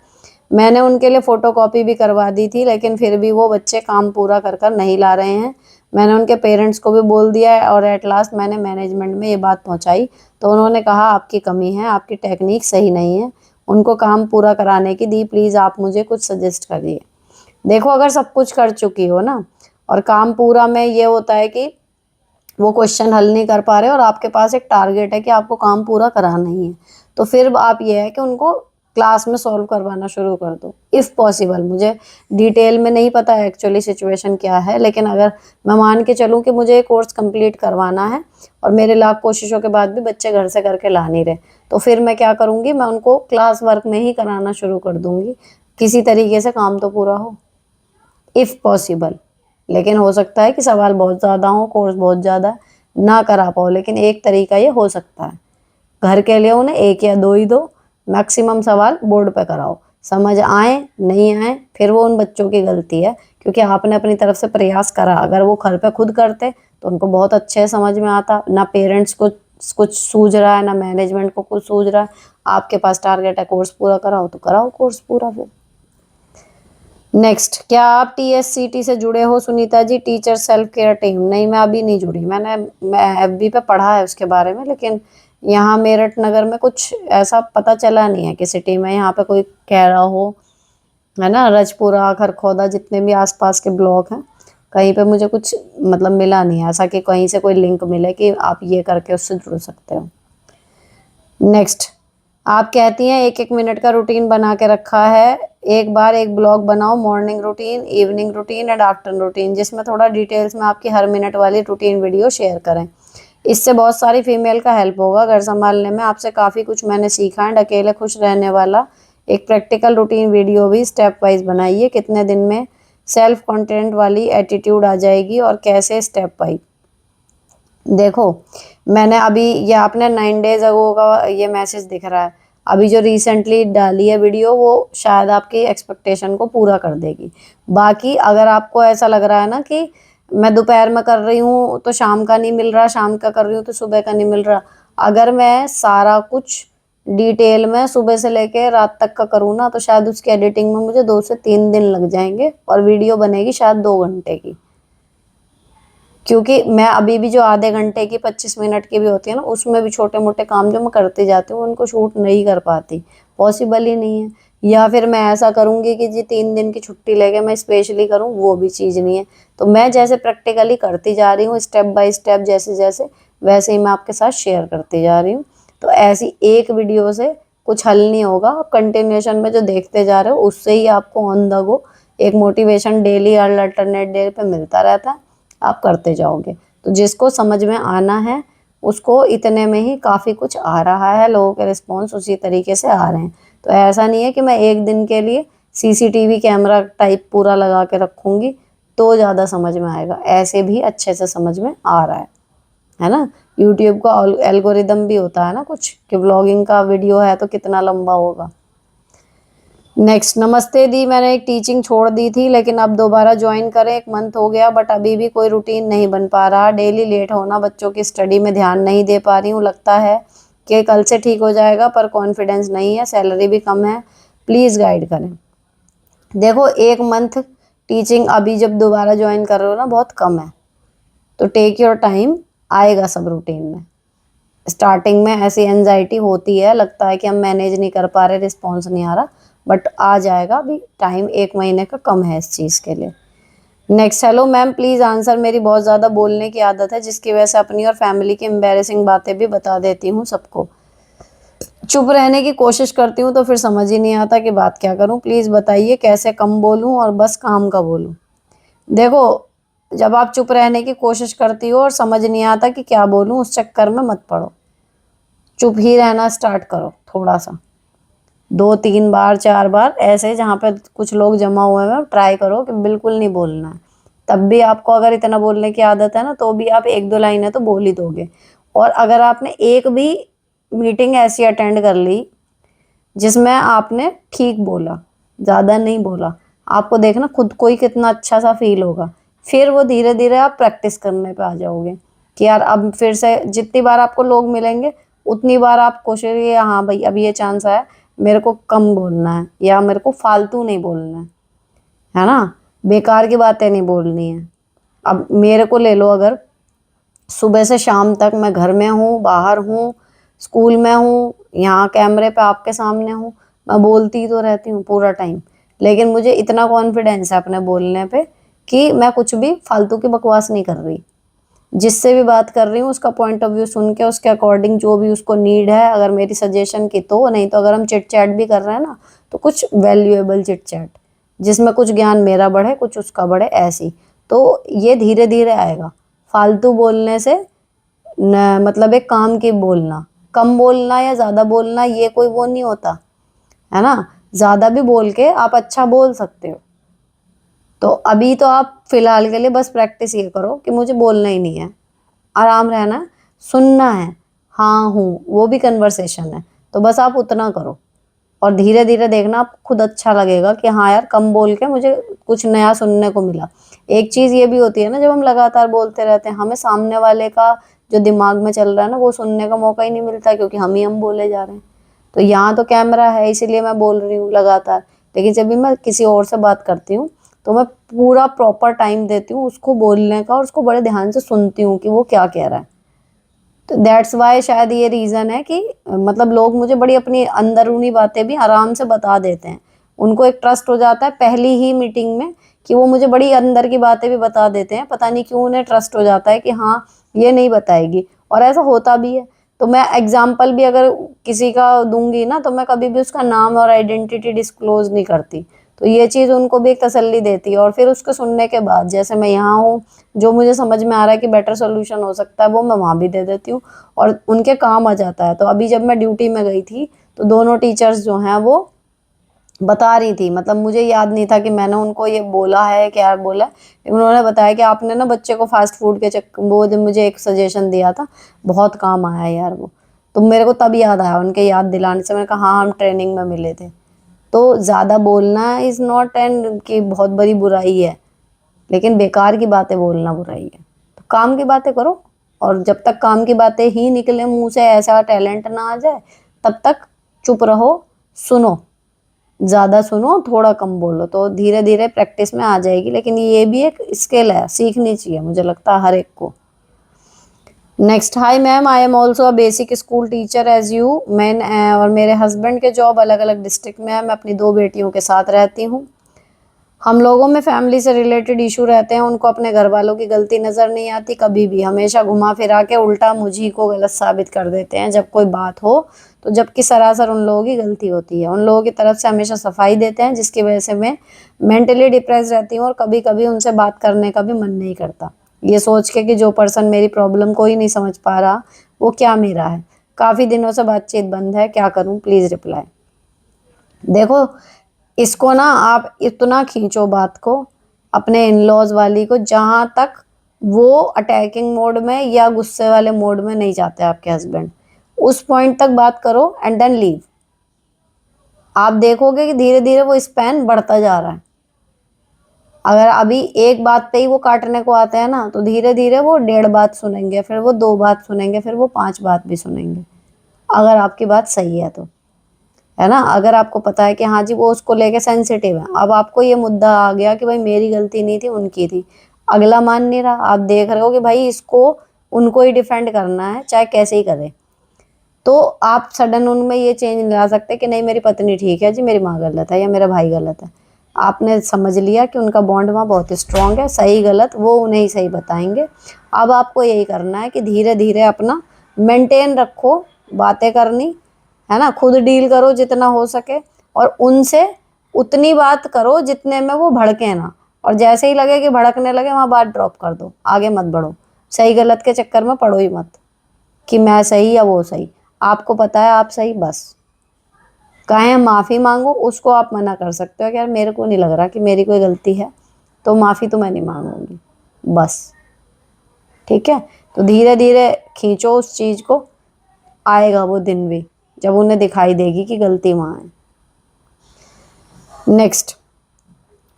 मैंने उनके लिए फ़ोटोकॉपी भी करवा दी थी, लेकिन फिर भी वो बच्चे काम पूरा कर कर नहीं ला रहे हैं। मैंने उनके पेरेंट्स को भी बोल दिया है और एट लास्ट मैंने मैनेजमेंट में ये बात पहुंचाई, तो उन्होंने कहा आपकी कमी है, आपकी टेक्निक सही नहीं है उनको काम पूरा कराने की। दी प्लीज़ आप मुझे कुछ सजेस्ट करिए। देखो, अगर सब कुछ कर चुकी हो ना, और काम पूरा में ये होता है कि वो क्वेश्चन हल नहीं कर पा रहे और आपके पास एक टारगेट है कि आपको काम पूरा कराना ही है, तो फिर आप ये है कि उनको क्लास में सॉल्व करवाना शुरू कर दो इफ़ पॉसिबल। मुझे डिटेल में नहीं पता है एक्चुअली सिचुएशन क्या है, लेकिन अगर मैं मान के चलूँ कि मुझे ये कोर्स कंप्लीट करवाना है और मेरे लाख कोशिशों के बाद भी बच्चे घर से करके ला नहीं रहे, तो फिर मैं क्या करूँगी, मैं उनको क्लास वर्क में ही कराना शुरू कर दूँगी। किसी तरीके से काम तो पूरा हो इफ़ पॉसिबल। लेकिन हो सकता है कि सवाल बहुत ज़्यादा हो, कोर्स बहुत ज़्यादा ना करा पाओ, लेकिन एक तरीका ये हो सकता है, घर के लिए उन्हें एक या दो ही दो, मैक्सिमम सवाल बोर्ड पे कराओ। समझ आए नहीं आए फिर वो उन बच्चों की गलती है, क्योंकि आपने अपनी तरफ से प्रयास करा। अगर वो घर पे खुद करते तो उनको बहुत अच्छे समझ में आता। ना पेरेंट्स को कुछ सूझ रहा है, ना मैनेजमेंट को कुछ सूझ रहा है, आपके पास टारगेट है कोर्स पूरा कराओ, तो कराओ कोर्स पूरा। फिर नेक्स्ट, क्या आप टीएससीटी से जुड़े हो Sunita ji, teacher self care team? नहीं, मैं अभी नहीं जुड़ी। मैं एफबी पे पढ़ा है उसके बारे में, लेकिन यहाँ मेरठ नगर में कुछ ऐसा पता चला नहीं है कि सिटी में यहाँ पे कोई कह रहा हो, है ना। रजपुरा, खरखौदा, जितने भी आसपास के ब्लॉक हैं, कहीं पे मुझे कुछ मतलब मिला नहीं है ऐसा कि कहीं से कोई लिंक मिले कि आप ये करके उससे जुड़ सकते हो। नेक्स्ट, आप कहती हैं 1-1 मिनट का रूटीन बना के रखा है, एक बार एक ब्लॉग बनाओ, morning routine, evening routine and afternoon routine, जिसमें थोड़ा डिटेल्स में आपकी हर मिनट वाली रूटीन वीडियो शेयर करें। इससे बहुत सारी फीमेल का हेल्प होगा घर संभालने में। आपसे काफ़ी कुछ मैंने सीखा है। अकेले खुश रहने वाला एक प्रैक्टिकल रूटीन वीडियो भी स्टेप वाइज बनाइए, कितने दिन में सेल्फ कंटेंट वाली एटीट्यूड आ जाएगी और कैसे स्टेप वाइज। देखो, मैंने अभी ये आपने 9 डेज अगो का ये मैसेज दिख रहा है, अभी जो रिसेंटली डाली है वीडियो, वो शायद आपकी एक्सपेक्टेशन को पूरा कर देगी। बाकी अगर आपको ऐसा लग रहा है ना कि मैं दोपहर में कर रही हूँ तो शाम का नहीं मिल रहा, शाम का कर रही हूँ तो सुबह का नहीं मिल रहा, अगर मैं सारा कुछ डिटेल में सुबह से लेके रात तक का करूँ ना, तो शायद उसकी एडिटिंग में मुझे 2 से 3 दिन लग जाएंगे और वीडियो बनेगी शायद 2 घंटे की। क्योंकि मैं अभी भी जो आधे घंटे की 25 मिनट की भी होती है ना, उसमें भी छोटे मोटे काम जो मैं करते जाती हूँ उनको शूट नहीं कर पाती, पॉसिबल ही नहीं है। या फिर मैं ऐसा करूँगी कि जी 3 दिन की छुट्टी लेके मैं स्पेशली करूँ, वो भी चीज़ नहीं है। तो मैं जैसे प्रैक्टिकली करती जा रही हूँ स्टेप बाय स्टेप, जैसे जैसे वैसे ही मैं आपके साथ शेयर करती जा रही हूँ। तो ऐसी एक वीडियो से कुछ हल नहीं होगा, आप कंटिन्यूशन में जो देखते जा रहे हो उससे ही आपको ऑन द गो एक मोटिवेशन डेली अल्टरनेट डे पे मिलता रहता है, आप करते जाओगे। तो जिसको समझ में आना है उसको इतने में ही काफ़ी कुछ आ रहा है, लोगों के रिस्पॉन्स उसी तरीके से आ रहे हैं। तो ऐसा नहीं है कि मैं एक दिन के लिए सीसीटीवी कैमरा टाइप पूरा लगा के रखूँगी तो ज़्यादा समझ में आएगा, ऐसे भी अच्छे से समझ में आ रहा है ना। यूट्यूब का एल्गोरिदम भी होता है ना कुछ, कि व्लॉगिंग का वीडियो है तो कितना लंबा होगा। नेक्स्ट, नमस्ते दी, मैंने एक टीचिंग छोड़ दी थी लेकिन अब दोबारा ज्वाइन करें, 1 मंथ हो गया बट अभी भी कोई रूटीन नहीं बन पा रहा, डेली लेट होना, बच्चों की स्टडी में ध्यान नहीं दे पा रही हूँ, लगता है कि कल से ठीक हो जाएगा पर कॉन्फिडेंस नहीं है, सैलरी भी कम है, प्लीज़ गाइड करें। देखो, 1 मंथ टीचिंग अभी जब दोबारा ज्वाइन कर रहे हो ना, बहुत कम है, तो टेक योर टाइम, आएगा सब रूटीन में। स्टार्टिंग में ऐसी एनजाइटी होती है, लगता है कि हम मैनेज नहीं कर पा रहे, रिस्पॉन्स नहीं आ रहा, बट आ जाएगा। अभी टाइम 1 महीने का कम है इस चीज़ के लिए। Next, hello ma'am, please answer, मेरी बहुत ज़्यादा बोलने की आदत है जिसकी वजह से अपनी और फैमिली की एम्बेरसिंग बातें भी बता देती हूँ सबको। चुप रहने की कोशिश करती हूँ तो फिर समझ ही नहीं आता कि बात क्या करूँ, प्लीज़ बताइए कैसे कम बोलूँ और बस काम का बोलूँ। देखो, जब आप चुप रहने की कोशिश करती हो और समझ नहीं आता कि क्या बोलूँ, उस चक्कर में मत पड़ो, चुप ही रहना स्टार्ट करो थोड़ा सा, 2-3 बार 4 बार ऐसे, जहाँ पे कुछ लोग जमा हुए हैं ट्राई करो कि बिल्कुल नहीं बोलना है। तब भी आपको अगर इतना बोलने की आदत है ना, तो भी आप 1-2 लाइनें तो बोल ही दोगे। और अगर आपने एक भी मीटिंग ऐसी अटेंड कर ली जिसमें आपने ठीक बोला, ज़्यादा नहीं बोला, आपको देखना खुद को ही कितना अच्छा सा फील होगा। फिर वो धीरे-धीरे आप प्रैक्टिस करने पे आ जाओगे कि यार अब फिर से जितनी बार आपको लोग मिलेंगे, उतनी बार आप कोशिश करिए, हाँ भाई अब ये चांस आया, मेरे को कम बोलना है या मेरे को फालतू नहीं बोलना है ना? बेकार की बातें नहीं बोलनी है। अब मेरे को ले लो, अगर सुबह से शाम तक मैं घर में हूँ, बाहर हूँ, स्कूल में हूँ, यहाँ कैमरे पे आपके सामने हूँ, मैं बोलती ही तो रहती हूँ पूरा टाइम। लेकिन मुझे इतना कॉन्फिडेंस है अपने बोलने पे कि मैं कुछ भी फालतू की बकवास नहीं कर रही। जिससे भी बात कर रही हूँ उसका पॉइंट ऑफ व्यू सुन के उसके अकॉर्डिंग जो भी उसको नीड है, अगर मेरी सजेशन की तो, नहीं तो अगर हम चिट चैट भी कर रहे हैं ना, तो कुछ वैल्यूएबल चिट चैट जिसमें कुछ ज्ञान मेरा बढ़े कुछ उसका बढ़े, ऐसी। तो ये धीरे धीरे आएगा। फालतू बोलने से न, मतलब एक काम की बोलना, कम बोलना या ज़्यादा बोलना ये कोई वो नहीं होता है ना। ज़्यादा भी बोल के आप अच्छा बोल सकते हो। तो अभी तो आप फिलहाल के लिए बस प्रैक्टिस ये करो कि मुझे बोलना ही नहीं है, आराम रहना है, सुनना है, हाँ हूँ वो भी कन्वर्सेशन है, तो बस आप उतना करो। और धीरे धीरे देखना आप खुद अच्छा लगेगा कि हाँ यार कम बोल के मुझे कुछ नया सुनने को मिला। एक चीज़ ये भी होती है ना, जब हम लगातार बोलते रहते हैं हमें सामने वाले का जो दिमाग में चल रहा है ना वो सुनने का मौका ही नहीं मिलता, क्योंकि हम बोले जा रहे हैं। तो यहाँ तो कैमरा है इसीलिए मैं बोल रही हूँ लगातार, लेकिन जब भी मैं किसी और से बात करती हूँ तो मैं पूरा प्रॉपर टाइम देती हूँ उसको बोलने का और उसको बड़े ध्यान से सुनती हूँ कि वो क्या कह रहा है। तो दैट्स वाई शायद ये रीज़न है कि मतलब लोग मुझे बड़ी अपनी अंदरूनी बातें भी आराम से बता देते हैं। उनको एक ट्रस्ट हो जाता है पहली ही मीटिंग में कि वो मुझे बड़ी अंदर की बातें भी बता देते हैं। पता नहीं क्यों उन्हें ट्रस्ट हो जाता है कि हाँ ये नहीं बताएगी, और ऐसा होता भी है। तो मैं एग्जाम्पल भी अगर किसी का दूंगी ना, तो मैं कभी भी उसका नाम और आइडेंटिटी डिस्क्लोज नहीं करती। तो ये चीज़ उनको भी एक तसल्ली देती है। और फिर उसको सुनने के बाद जैसे मैं यहाँ हूँ, जो मुझे समझ में आ रहा है कि बेटर सोल्यूशन हो सकता है वो मैं वहाँ भी दे देती हूँ और उनके काम आ जाता है। तो अभी जब मैं ड्यूटी में गई थी तो दोनों टीचर्स जो हैं वो बता रही थी, मतलब मुझे याद नहीं था कि मैंने उनको ये बोला है क्या बोला है, लेकिन उन्होंने बताया कि आपने ना बच्चे को फास्ट फूड के चक्कर, वो जब मुझे एक सजेशन दिया था बहुत काम आया यार वो। तो मेरे को तब याद आया, उनके याद दिलाने से। मैंने कहा हाँ हम ट्रेनिंग में मिले थे। तो ज़्यादा बोलना इज़ नॉट एंड कि बहुत बड़ी बुराई है, लेकिन बेकार की बातें बोलना बुराई है। तो काम की बातें करो, और जब तक काम की बातें ही निकले मुंह से, ऐसा टैलेंट ना आ जाए, तब तक चुप रहो, सुनो, ज़्यादा सुनो थोड़ा कम बोलो, तो धीरे धीरे प्रैक्टिस में आ जाएगी। लेकिन ये भी एक स्किल है, सीखनी चाहिए मुझे लगता है हर एक को। Next, hi ma'am, I am also a basic school teacher as you. मैं और मेरे हस्बैंड के जॉब अलग अलग डिस्ट्रिक्ट में है। मैं अपनी 2 बेटियों के साथ रहती हूँ। हम लोगों में फैमिली से रिलेटेड इशू रहते हैं। उनको अपने घर वालों की गलती नज़र नहीं आती कभी भी, हमेशा घुमा फिरा के उल्टा मुझी को गलत साबित कर देते हैं जब कोई बात हो तो, जबकि सरासर उन लोगों की गलती होती है। उन लोगों की तरफ से हमेशा सफाई देते हैं, जिसकी वजह से मैं मेंटली डिप्रेस रहती हूँ और कभी कभी उनसे बात करने का भी मन नहीं करता, ये सोच के कि जो पर्सन मेरी प्रॉब्लम को ही नहीं समझ पा रहा वो क्या मेरा है। काफ़ी दिनों से बातचीत बंद है, क्या करूँ, प्लीज़ रिप्लाई। देखो, इसको ना आप इतना खींचो बात को, अपने इन लॉज वाली को, जहाँ तक वो अटैकिंग मोड में या गुस्से वाले मोड में नहीं जाते आपके हस्बैंड, उस पॉइंट तक बात करो एंड देन लीव। आप देखोगे कि धीरे धीरे वो स्पैन बढ़ता जा रहा है। अगर अभी एक बात पे ही वो काटने को आते हैं ना, तो धीरे धीरे वो 1.5 बात सुनेंगे, फिर वो 2 बात सुनेंगे, फिर वो 5 बात भी सुनेंगे, अगर आपकी बात सही है तो, है ना। अगर आपको पता है कि हाँ जी वो उसको लेके सेंसिटिव है, अब आपको ये मुद्दा आ गया कि भाई मेरी गलती नहीं थी उनकी थी, अगला मान नहीं रहा, आप देख रहे हो कि भाई इसको उनको ही डिफेंड करना है चाहे कैसे ही करे, तो आप सडन उनमें ये चेंज नहीं ला सकते कि नहीं मेरी पत्नी ठीक है जी, मेरी माँ गलत है या मेरा भाई गलत है। आपने समझ लिया कि उनका बॉन्ड वहाँ बहुत स्ट्रांग है, सही गलत वो उन्हें ही सही बताएंगे। अब आपको यही करना है कि धीरे धीरे अपना मेंटेन रखो, बातें करनी है ना, खुद डील करो जितना हो सके, और उनसे उतनी बात करो जितने में वो भड़के ना, और जैसे ही लगे कि भड़कने लगे वहाँ बात ड्रॉप कर दो, आगे मत बढ़ो, सही गलत के चक्कर में पड़ो ही मत कि मैं सही या वो सही। आपको पता है आप सही, बस कहें माफ़ी मांगो, उसको आप मना कर सकते हो कि यार मेरे को नहीं लग रहा कि मेरी कोई गलती है, तो माफ़ी तो मैं नहीं मांगूंगी बस। ठीक है, तो धीरे धीरे खींचो उस चीज़ को, आएगा वो दिन भी जब उन्हें दिखाई देगी कि गलती वहाँ है। नेक्स्ट,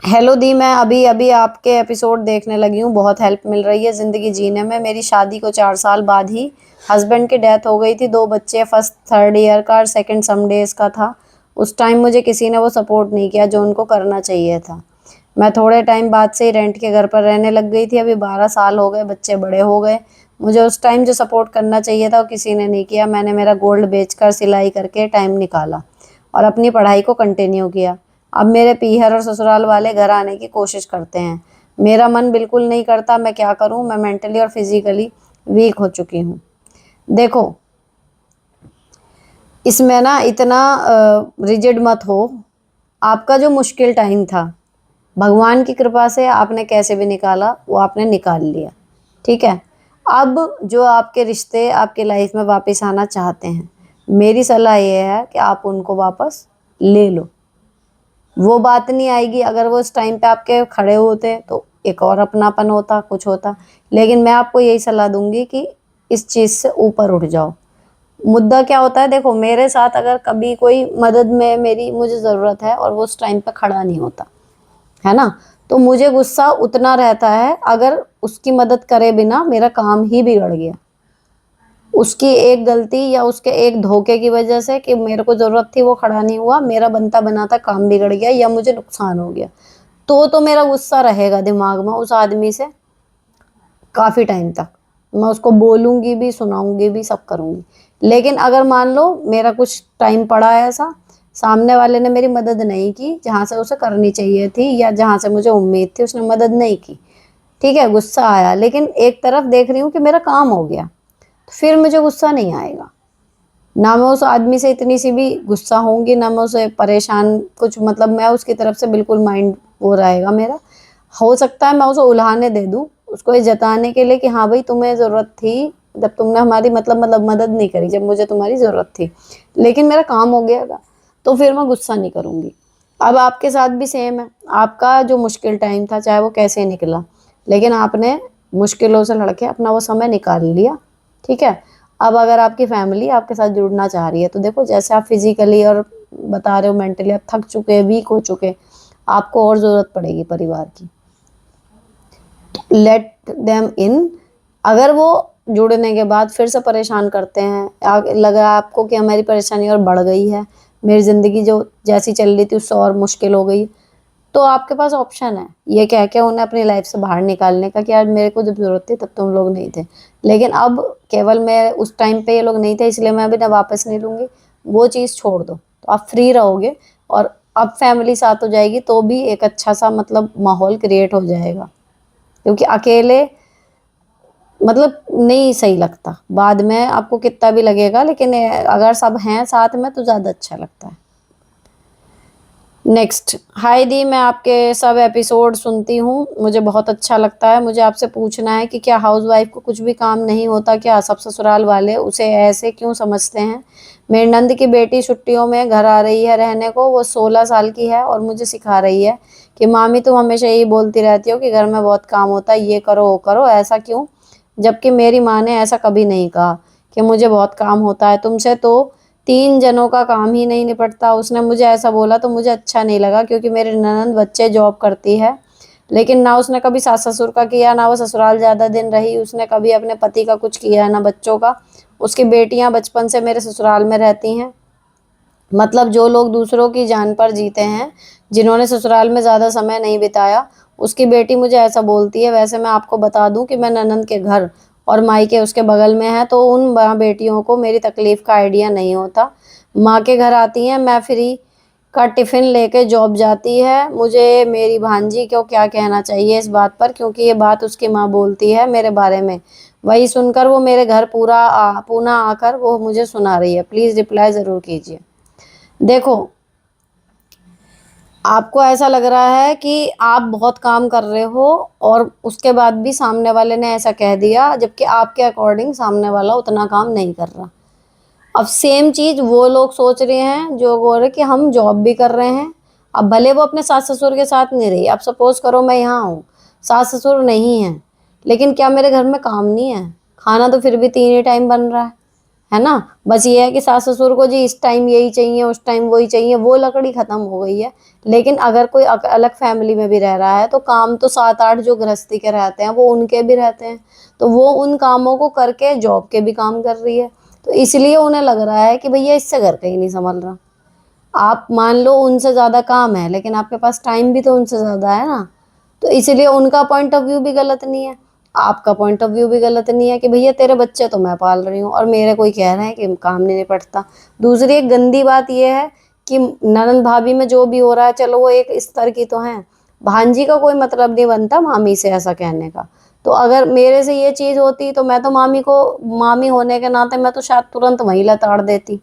हेलो दी, मैं अभी अभी आपके एपिसोड देखने लगी हूँ, बहुत हेल्प मिल रही है ज़िंदगी जीने में। मेरी शादी को 4 साल बाद ही हस्बैंड की डेथ हो गई थी। 2 बच्चे, फर्स्ट 3rd ईयर का और सेकंड सम डेज का था। उस टाइम मुझे किसी ने वो सपोर्ट नहीं किया जो उनको करना चाहिए था। मैं थोड़े टाइम बाद से ही रेंट के घर पर रहने लग गई थी। अभी 12 साल हो गए, बच्चे बड़े हो गए। मुझे उस टाइम जो सपोर्ट करना चाहिए था वो किसी ने नहीं किया। मैंने मेरा गोल्ड बेचकर सिलाई करके टाइम निकाला और अपनी पढ़ाई को कंटिन्यू किया। अब मेरे पीहर और ससुराल वाले घर आने की कोशिश करते हैं। मेरा मन बिल्कुल नहीं करता, मैं क्या करूं? मैं मेंटली और फिजिकली वीक हो चुकी हूँ। देखो, इसमें ना इतना रिजिड मत हो। आपका जो मुश्किल टाइम था, भगवान की कृपा से आपने कैसे भी निकाला, वो आपने निकाल लिया। ठीक है, अब जो आपके रिश्ते आपके लाइफ में वापस आना चाहते हैं, मेरी सलाह ये है कि आप उनको वापस ले लो। वो बात नहीं आएगी। अगर वो उस टाइम पे आपके खड़े होते तो एक और अपनापन होता, कुछ होता। लेकिन मैं आपको यही सलाह दूंगी कि इस चीज़ से ऊपर उठ जाओ। मुद्दा क्या होता है, देखो मेरे साथ अगर कभी कोई मदद में मेरी मुझे ज़रूरत है और वो उस टाइम पे खड़ा नहीं होता है ना, तो मुझे गुस्सा उतना रहता है। अगर उसकी मदद करे बिना मेरा काम ही बिगड़ गया, उसकी एक गलती या उसके एक धोखे की वजह से कि मेरे को ज़रूरत थी वो खड़ा नहीं हुआ, मेरा बनता बनाता काम बिगड़ गया या मुझे नुकसान हो गया, तो मेरा गुस्सा रहेगा दिमाग में उस आदमी से काफ़ी टाइम तक। मैं उसको बोलूँगी भी, सुनाऊँगी भी, सब करूँगी। लेकिन अगर मान लो मेरा कुछ टाइम पड़ा है ऐसा, सामने वाले ने मेरी मदद नहीं की जहाँ से उसे करनी चाहिए थी या जहाँ से मुझे उम्मीद थी, उसने मदद नहीं की। ठीक है, गुस्सा आया, लेकिन एक तरफ देख रही हूँ कि मेरा काम हो गया, तो फिर मुझे गुस्सा नहीं आएगा। ना मैं उस आदमी से इतनी सी भी गुस्सा होंगी, ना मैं उसे परेशान कुछ, मतलब मैं उसकी तरफ से बिल्कुल माइंड वो रहेगा मेरा। हो सकता है मैं उसे उल्हाने दे दूँ, उसको ये जताने के लिए कि हाँ भाई तुम्हें ज़रूरत थी, जब तुमने हमारी मतलब मदद नहीं करी जब मुझे तुम्हारी ज़रूरत थी, लेकिन मेरा काम हो गया, तो फिर मैं गुस्सा नहीं करूँगी। अब आपके साथ भी सेम है। आपका जो मुश्किल टाइम था, चाहे वो कैसे निकला, लेकिन आपने मुश्किलों से लड़ के अपना वो समय निकाल लिया। ठीक है, अब अगर आपकी फैमिली आपके साथ जुड़ना चाह रही है, तो देखो जैसे आप फिजिकली और बता रहे हो मेंटली आप थक चुके, वीक हो चुके, आपको और ज़रूरत पड़ेगी परिवार की। Let them in. अगर वो जुड़ने के बाद फिर से परेशान करते हैं, लगा आपको कि हमारी परेशानी और बढ़ गई है, मेरी ज़िंदगी जो जैसी चल रही थी उससे और मुश्किल हो गई, तो आपके पास ऑप्शन है ये कह के उन्हें अपनी लाइफ से बाहर निकालने का कि यार मेरे को जब ज़रूरत थी तब तुम लोग नहीं थे, लेकिन अब केवल मैं उस टाइम पे ये लोग नहीं थे इसलिए मैं अभी ना वापस नहीं लूँगी। वो चीज़ छोड़ दो तो आप फ्री रहोगे, और अब फैमिली साथ हो जाएगी तो भी एक अच्छा सा मतलब माहौल क्रिएट हो जाएगा, क्योंकि अकेले मतलब नहीं सही लगता। बाद में आपको कितना भी लगेगा, लेकिन अगर सब हैं साथ में तो ज़्यादा अच्छा लगता है। नेक्स्ट, हाय दी, मैं आपके सब एपिसोड सुनती हूँ, मुझे बहुत अच्छा लगता है। मुझे आपसे पूछना है कि क्या हाउसवाइफ को कुछ भी काम नहीं होता क्या? सब ससुराल वाले उसे ऐसे क्यों समझते हैं? मेरी नंद की बेटी छुट्टियों में घर आ रही है रहने को। वो 16 साल की है और मुझे सिखा रही है कि मामी तुम हमेशा यही बोलती रहती हो कि घर में बहुत काम होता है, ये करो वो करो, ऐसा क्यों? जबकि मेरी माँ ने ऐसा कभी नहीं कहा कि मुझे बहुत काम होता है, तुमसे तो 3 जनों का काम ही नहीं निपटता। उसने मुझे ऐसा बोला तो मुझे अच्छा नहीं लगा, क्योंकि मेरी ननद बच्चे जॉब करती है, लेकिन ना उसने कभी सास ससुर का किया, ना वो ससुराल ज़्यादा दिन रही, उसने कभी अपने पति का कुछ किया ना बच्चों का। उसकी बेटियां बचपन से मेरे ससुराल में रहती हैं। मतलब जो लोग दूसरों की जान पर जीते हैं, जिन्होंने ससुराल में ज़्यादा समय नहीं बिताया, उसकी बेटी मुझे ऐसा बोलती है। वैसे मैं आपको बता दूं कि मैं ननंद के घर और मायके उसके बगल में है, तो उन माँ बेटियों को मेरी तकलीफ़ का आइडिया नहीं होता। माँ के घर आती हैं, मैं फ्री का टिफ़िन लेके जॉब जाती है। मुझे मेरी भांजी को क्या कहना चाहिए इस बात पर, क्योंकि ये बात उसकी माँ बोलती है मेरे बारे में। वही सुनकर वो मेरे घर पुनः आकर वो मुझे सुना रही है। प्लीज़ रिप्लाई ज़रूर कीजिए। देखो, आपको ऐसा लग रहा है कि आप बहुत काम कर रहे हो और उसके बाद भी सामने वाले ने ऐसा कह दिया, जबकि आपके अकॉर्डिंग सामने वाला उतना काम नहीं कर रहा। अब सेम चीज़ वो लोग सोच रहे हैं जो बोल रहे कि हम जॉब भी कर रहे हैं, अब भले वो अपने सास ससुर के साथ नहीं रही, अब सपोज करो मैं यहाँ हूँ, सास ससुर नहीं है, लेकिन क्या मेरे घर में काम नहीं है? खाना तो फिर भी 3 ही टाइम बन रहा है ना? बस ये है कि सास ससुर को जी इस टाइम यही चाहिए, उस टाइम वही चाहिए, वो लकड़ी खत्म हो गई है। लेकिन अगर कोई अलग फैमिली में भी रह रहा है तो काम तो 7-8 जो गृहस्थी के रहते हैं वो उनके भी रहते हैं, तो वो उन कामों को करके जॉब के भी काम कर रही है। तो इसलिए उन्हें लग रहा है कि भैया इससे घर कहीं नहीं संभल रहा। आप मान लो उनसे ज्यादा काम है, लेकिन आपके पास टाइम भी तो उनसे ज्यादा है ना। तो इसलिए उनका पॉइंट ऑफ व्यू भी गलत नहीं है, आपका पॉइंट ऑफ व्यू भी गलत नहीं है कि भैया तेरे बच्चे तो मैं पाल रही हूँ और मेरे कोई कह रहे हैं कि काम नहीं निपटता। दूसरी एक गंदी बात यह है कि ननंद भाभी में जो भी हो रहा है, चलो वो एक स्तर की तो है, भांजी का कोई मतलब नहीं बनता मामी से ऐसा कहने का। तो अगर मेरे से ये चीज होती तो मैं तो मामी को, मामी होने के नाते मैं तो शायद तुरंत वहीं लताड़ देती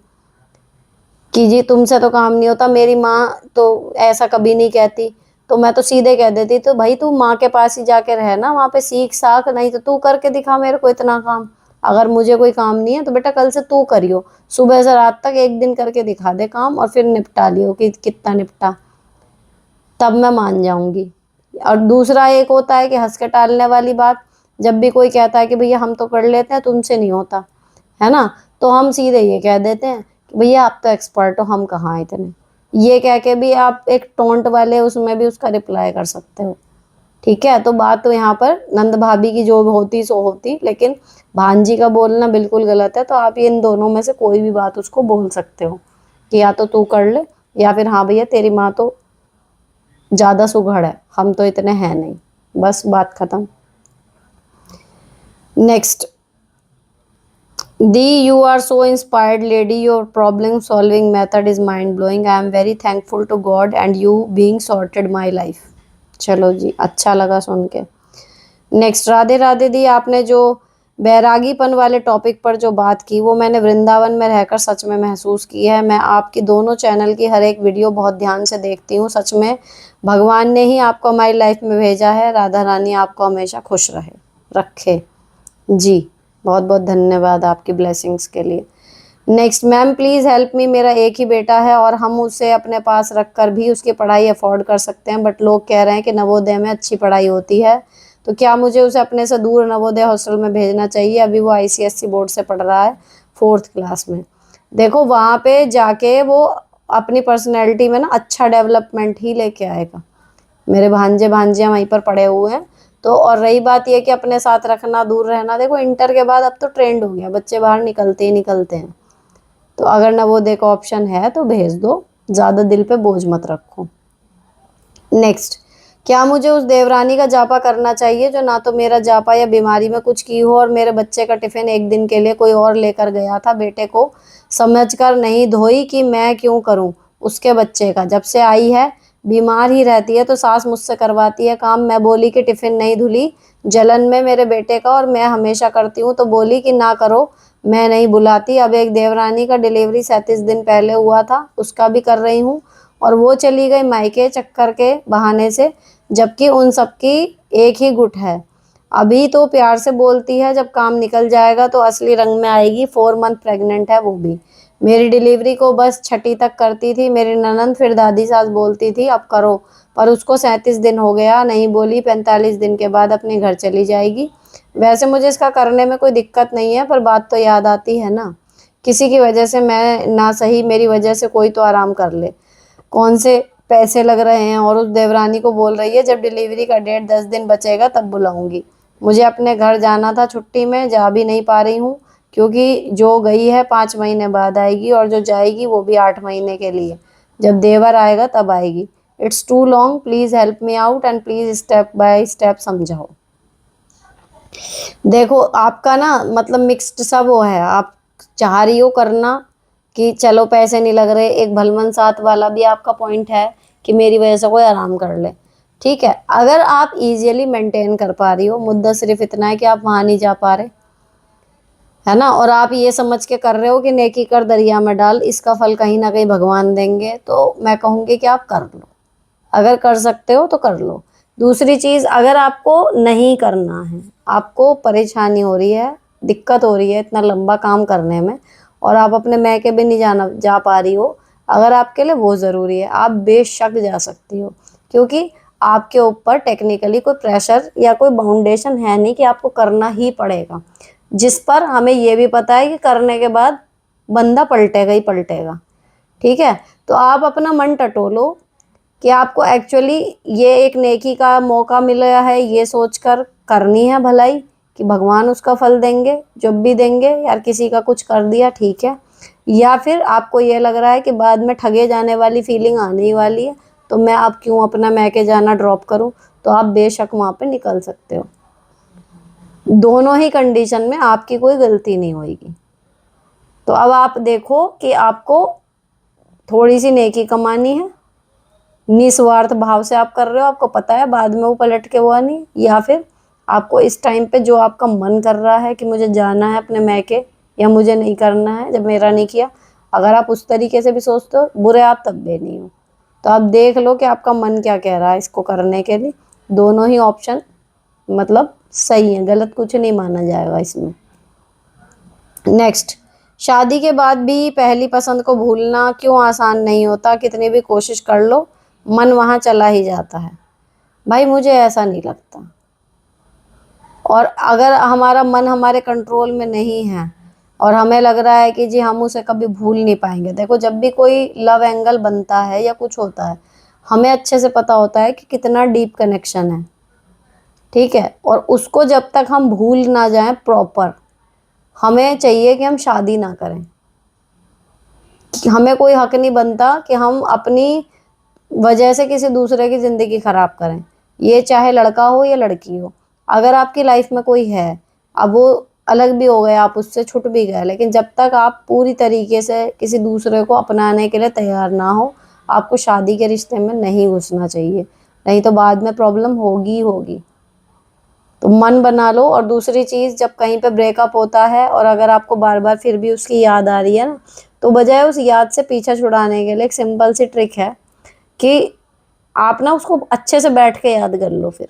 कि जी तुमसे तो काम नहीं होता। मेरी माँ तो ऐसा कभी नहीं कहती, तो मैं तो सीधे कह देती तो भाई तू माँ के पास ही जाके रह ना, वहाँ पे सीख साख, नहीं तो तू करके दिखा मेरे को इतना काम। अगर मुझे कोई काम नहीं है तो बेटा कल से तू करियो, सुबह से रात तक एक दिन करके दिखा दे काम और फिर निपटा लियो कि कितना निपटा, तब मैं मान जाऊंगी। और दूसरा एक होता है कि हंस के टालने वाली बात, जब भी कोई कहता है कि भैया हम तो कर लेते हैं तुमसे नहीं होता, है ना, तो हम सीधे ये कह देते हैं कि भैया आप तो एक्सपर्ट हो, हम कहाँ इतने। ये कह के भी आप एक टोंट वाले उसमें भी उसका रिप्लाई कर सकते हो। ठीक है, तो बात तो यहाँ पर नंद भाभी की जो होती सो होती, लेकिन भांजी का बोलना बिल्कुल गलत है। तो आप ये इन दोनों में से कोई भी बात उसको बोल सकते हो कि या तो तू कर ले, या फिर हाँ भैया तेरी माँ तो ज्यादा सुघड़ है, हम तो इतने हैं नहीं, बस बात खत्म। नेक्स्ट, दी you are so inspired lady, your problem solving method is mind blowing, I am very thankful to god and you being sorted my life. चलो जी, अच्छा लगा सुन के। नेक्स्ट, राधे राधे दी, आपने जो बैरागीपन वाले टॉपिक पर जो बात की वो मैंने वृंदावन में रहकर सच में महसूस की है। मैं आपकी दोनों चैनल की हर एक वीडियो बहुत ध्यान से देखती हूँ। सच में भगवान ने ही आपको हमारी लाइफ में भेजा है। राधा रानी आपको हमेशा खुश रहे रखे जी। बहुत बहुत धन्यवाद आपकी ब्लेसिंग्स के लिए। नेक्स्ट, मैम प्लीज़ हेल्प मी, मेरा एक ही बेटा है और हम उसे अपने पास रख कर भी उसकी पढ़ाई अफोर्ड कर सकते हैं, बट लोग कह रहे हैं कि नवोदय में अच्छी पढ़ाई होती है, तो क्या मुझे उसे अपने से दूर नवोदय हॉस्टल में भेजना चाहिए? अभी वो आईसीएससी बोर्ड से पढ़ रहा है 4th क्लास में। देखो वहाँ पे जाके वो अपनी पर्सनैलिटी में ना अच्छा डेवलपमेंट ही लेके आएगा। मेरे भांजे भांजियाँ वहीं पर पड़े हुए हैं। तो और रही बात ये कि अपने साथ रखना दूर रहना, देखो इंटर के बाद अब तो ट्रेंड हो गया, बच्चे बाहर निकलते ही निकलते हैं। तो अगर नवोदय का ऑप्शन है तो भेज दो, ज़्यादा दिल पे बोझ मत रखो। नेक्स्ट, क्या मुझे उस देवरानी का जापा करना चाहिए जो ना तो मेरा जापा या बीमारी में कुछ की हो और मेरे बच्चे का टिफिन एक दिन के लिए कोई और लेकर गया था, बेटे को समझकर नहीं धोई कि मैं क्यों करूं उसके बच्चे का, जब से आई है बीमार ही रहती है तो सास मुझसे करवाती है काम। मैं बोली कि टिफिन नहीं धुली जलन में मेरे बेटे का और मैं हमेशा करती हूँ, तो बोली कि ना करो मैं नहीं बुलाती। अब एक देवरानी का डिलीवरी 37 दिन पहले हुआ था, उसका भी कर रही हूँ और वो चली गई मायके चक्कर के बहाने से, जबकि उन सबकी एक ही गुट है। अभी तो प्यार से बोलती है, जब काम निकल जाएगा तो असली रंग में आएगी। 4 मंथ प्रेग्नेंट है वो भी। मेरी डिलीवरी को बस छठी तक करती थी मेरी ननंद, फिर दादी सास बोलती थी अब करो, पर उसको 37 दिन हो गया नहीं बोली, 45 दिन के बाद अपने घर चली जाएगी। वैसे मुझे इसका करने में कोई दिक्कत नहीं है, पर बात तो याद आती है ना, किसी की वजह से मैं ना सही, मेरी वजह से कोई तो आराम कर ले। कौन से पैसे लग रहे हैं? और उस देवरानी को बोल रही है जब डिलीवरी का डेट 10 दिन बचेगा तब बुलाऊंगी। मुझे अपने घर जाना था छुट्टी में, जा भी नहीं पा रही हूँ क्योंकि जो गई है 5 महीने बाद आएगी और जो जाएगी वो भी 8 महीने के लिए, जब देवर आएगा तब आएगी। It's too long, please help me out and please step by step समझाओ। देखो आपका ना मतलब मिक्स्ड सा वो है, आप चाह रही हो करना कि चलो पैसे नहीं लग रहे, एक भलमन साथ वाला भी आपका पॉइंट है कि मेरी वजह से कोई आराम कर ले। ठीक है, अगर आप इजीली मेंटेन कर पा रही हो, मुद्दा सिर्फ इतना है कि आप वहां नहीं जा पा रहे, है ना, और आप ये समझ के कर रहे हो कि नेकी कर दरिया में डाल, इसका फल कहीं ना कहीं भगवान देंगे, तो मैं कहूँगी कि आप कर लो। अगर कर सकते हो तो कर लो। दूसरी चीज़, अगर आपको नहीं करना है, आपको परेशानी हो रही है, दिक्कत हो रही है इतना लंबा काम करने में और आप अपने मैके भी नहीं जाना जा पा रही हो, अगर आपके लिए वो ज़रूरी है, आप बेशक जा सकती हो, क्योंकि आपके ऊपर टेक्निकली कोई प्रेशर या कोई बाउंडेशन है नहीं कि आपको करना ही पड़ेगा, जिस पर हमें ये भी पता है कि करने के बाद बंदा पलटेगा ही पलटेगा। ठीक है, तो आप अपना मन टटोलो कि आपको एक्चुअली ये एक नेकी का मौका मिला है, ये सोचकर करनी है भलाई कि भगवान उसका फल देंगे, जब भी देंगे। यार किसी का कुछ कर दिया ठीक है, या फिर आपको ये लग रहा है कि बाद में ठगे जाने वाली फीलिंग आने ही वाली है, तो मैं अब क्यों अपना मैके जाना ड्रॉप करूं, तो आप बेशक वहाँ पे निकल सकते हो। दोनों ही कंडीशन में आपकी कोई गलती नहीं होगी। तो अब आप देखो कि आपको थोड़ी सी नेकी कमानी है, निस्वार्थ भाव से आप कर रहे हो, आपको पता है बाद में वो पलट के वो नहीं, या फिर आपको इस टाइम पे जो आपका मन कर रहा है कि मुझे जाना है अपने मैके या मुझे नहीं करना है जब मेरा नहीं किया, अगर आप उस तरीके से भी सोचते हो, बुरे आप तब भी नहीं हो। तो आप देख लो कि आपका मन क्या कह रहा है इसको करने के लिए। दोनों ही ऑप्शन मतलब सही है, गलत कुछ नहीं माना जाएगा इसमें। नेक्स्ट, शादी के बाद भी पहली पसंद को भूलना क्यों आसान नहीं होता, कितनी भी कोशिश कर लो मन वहाँ चला ही जाता है। भाई मुझे ऐसा नहीं लगता, और अगर हमारा मन हमारे कंट्रोल में नहीं है और हमें लग रहा है कि जी हम उसे कभी भूल नहीं पाएंगे, देखो जब भी कोई लव एंगल बनता है या कुछ होता है, हमें अच्छे से पता होता है कि कितना डीप कनेक्शन है। ठीक है, और उसको जब तक हम भूल ना जाएं प्रॉपर, हमें चाहिए कि हम शादी ना करें। कि हमें कोई हक नहीं बनता कि हम अपनी वजह से किसी दूसरे की ज़िंदगी ख़राब करें, ये चाहे लड़का हो या लड़की हो। अगर आपकी लाइफ में कोई है, अब वो अलग भी हो गए, आप उससे छूट भी गए, लेकिन जब तक आप पूरी तरीके से किसी दूसरे को अपनाने के लिए तैयार ना हो, आपको शादी के रिश्ते में नहीं घुसना चाहिए, नहीं तो बाद में प्रॉब्लम होगी ही होगी। तो मन बना लो। और दूसरी चीज़, जब कहीं पे ब्रेकअप होता है और अगर आपको बार बार फिर भी उसकी याद आ रही है ना, तो बजाय उस याद से पीछा छुड़ाने के लिए एक सिंपल सी ट्रिक है कि आप ना उसको अच्छे से बैठ के याद कर लो। फिर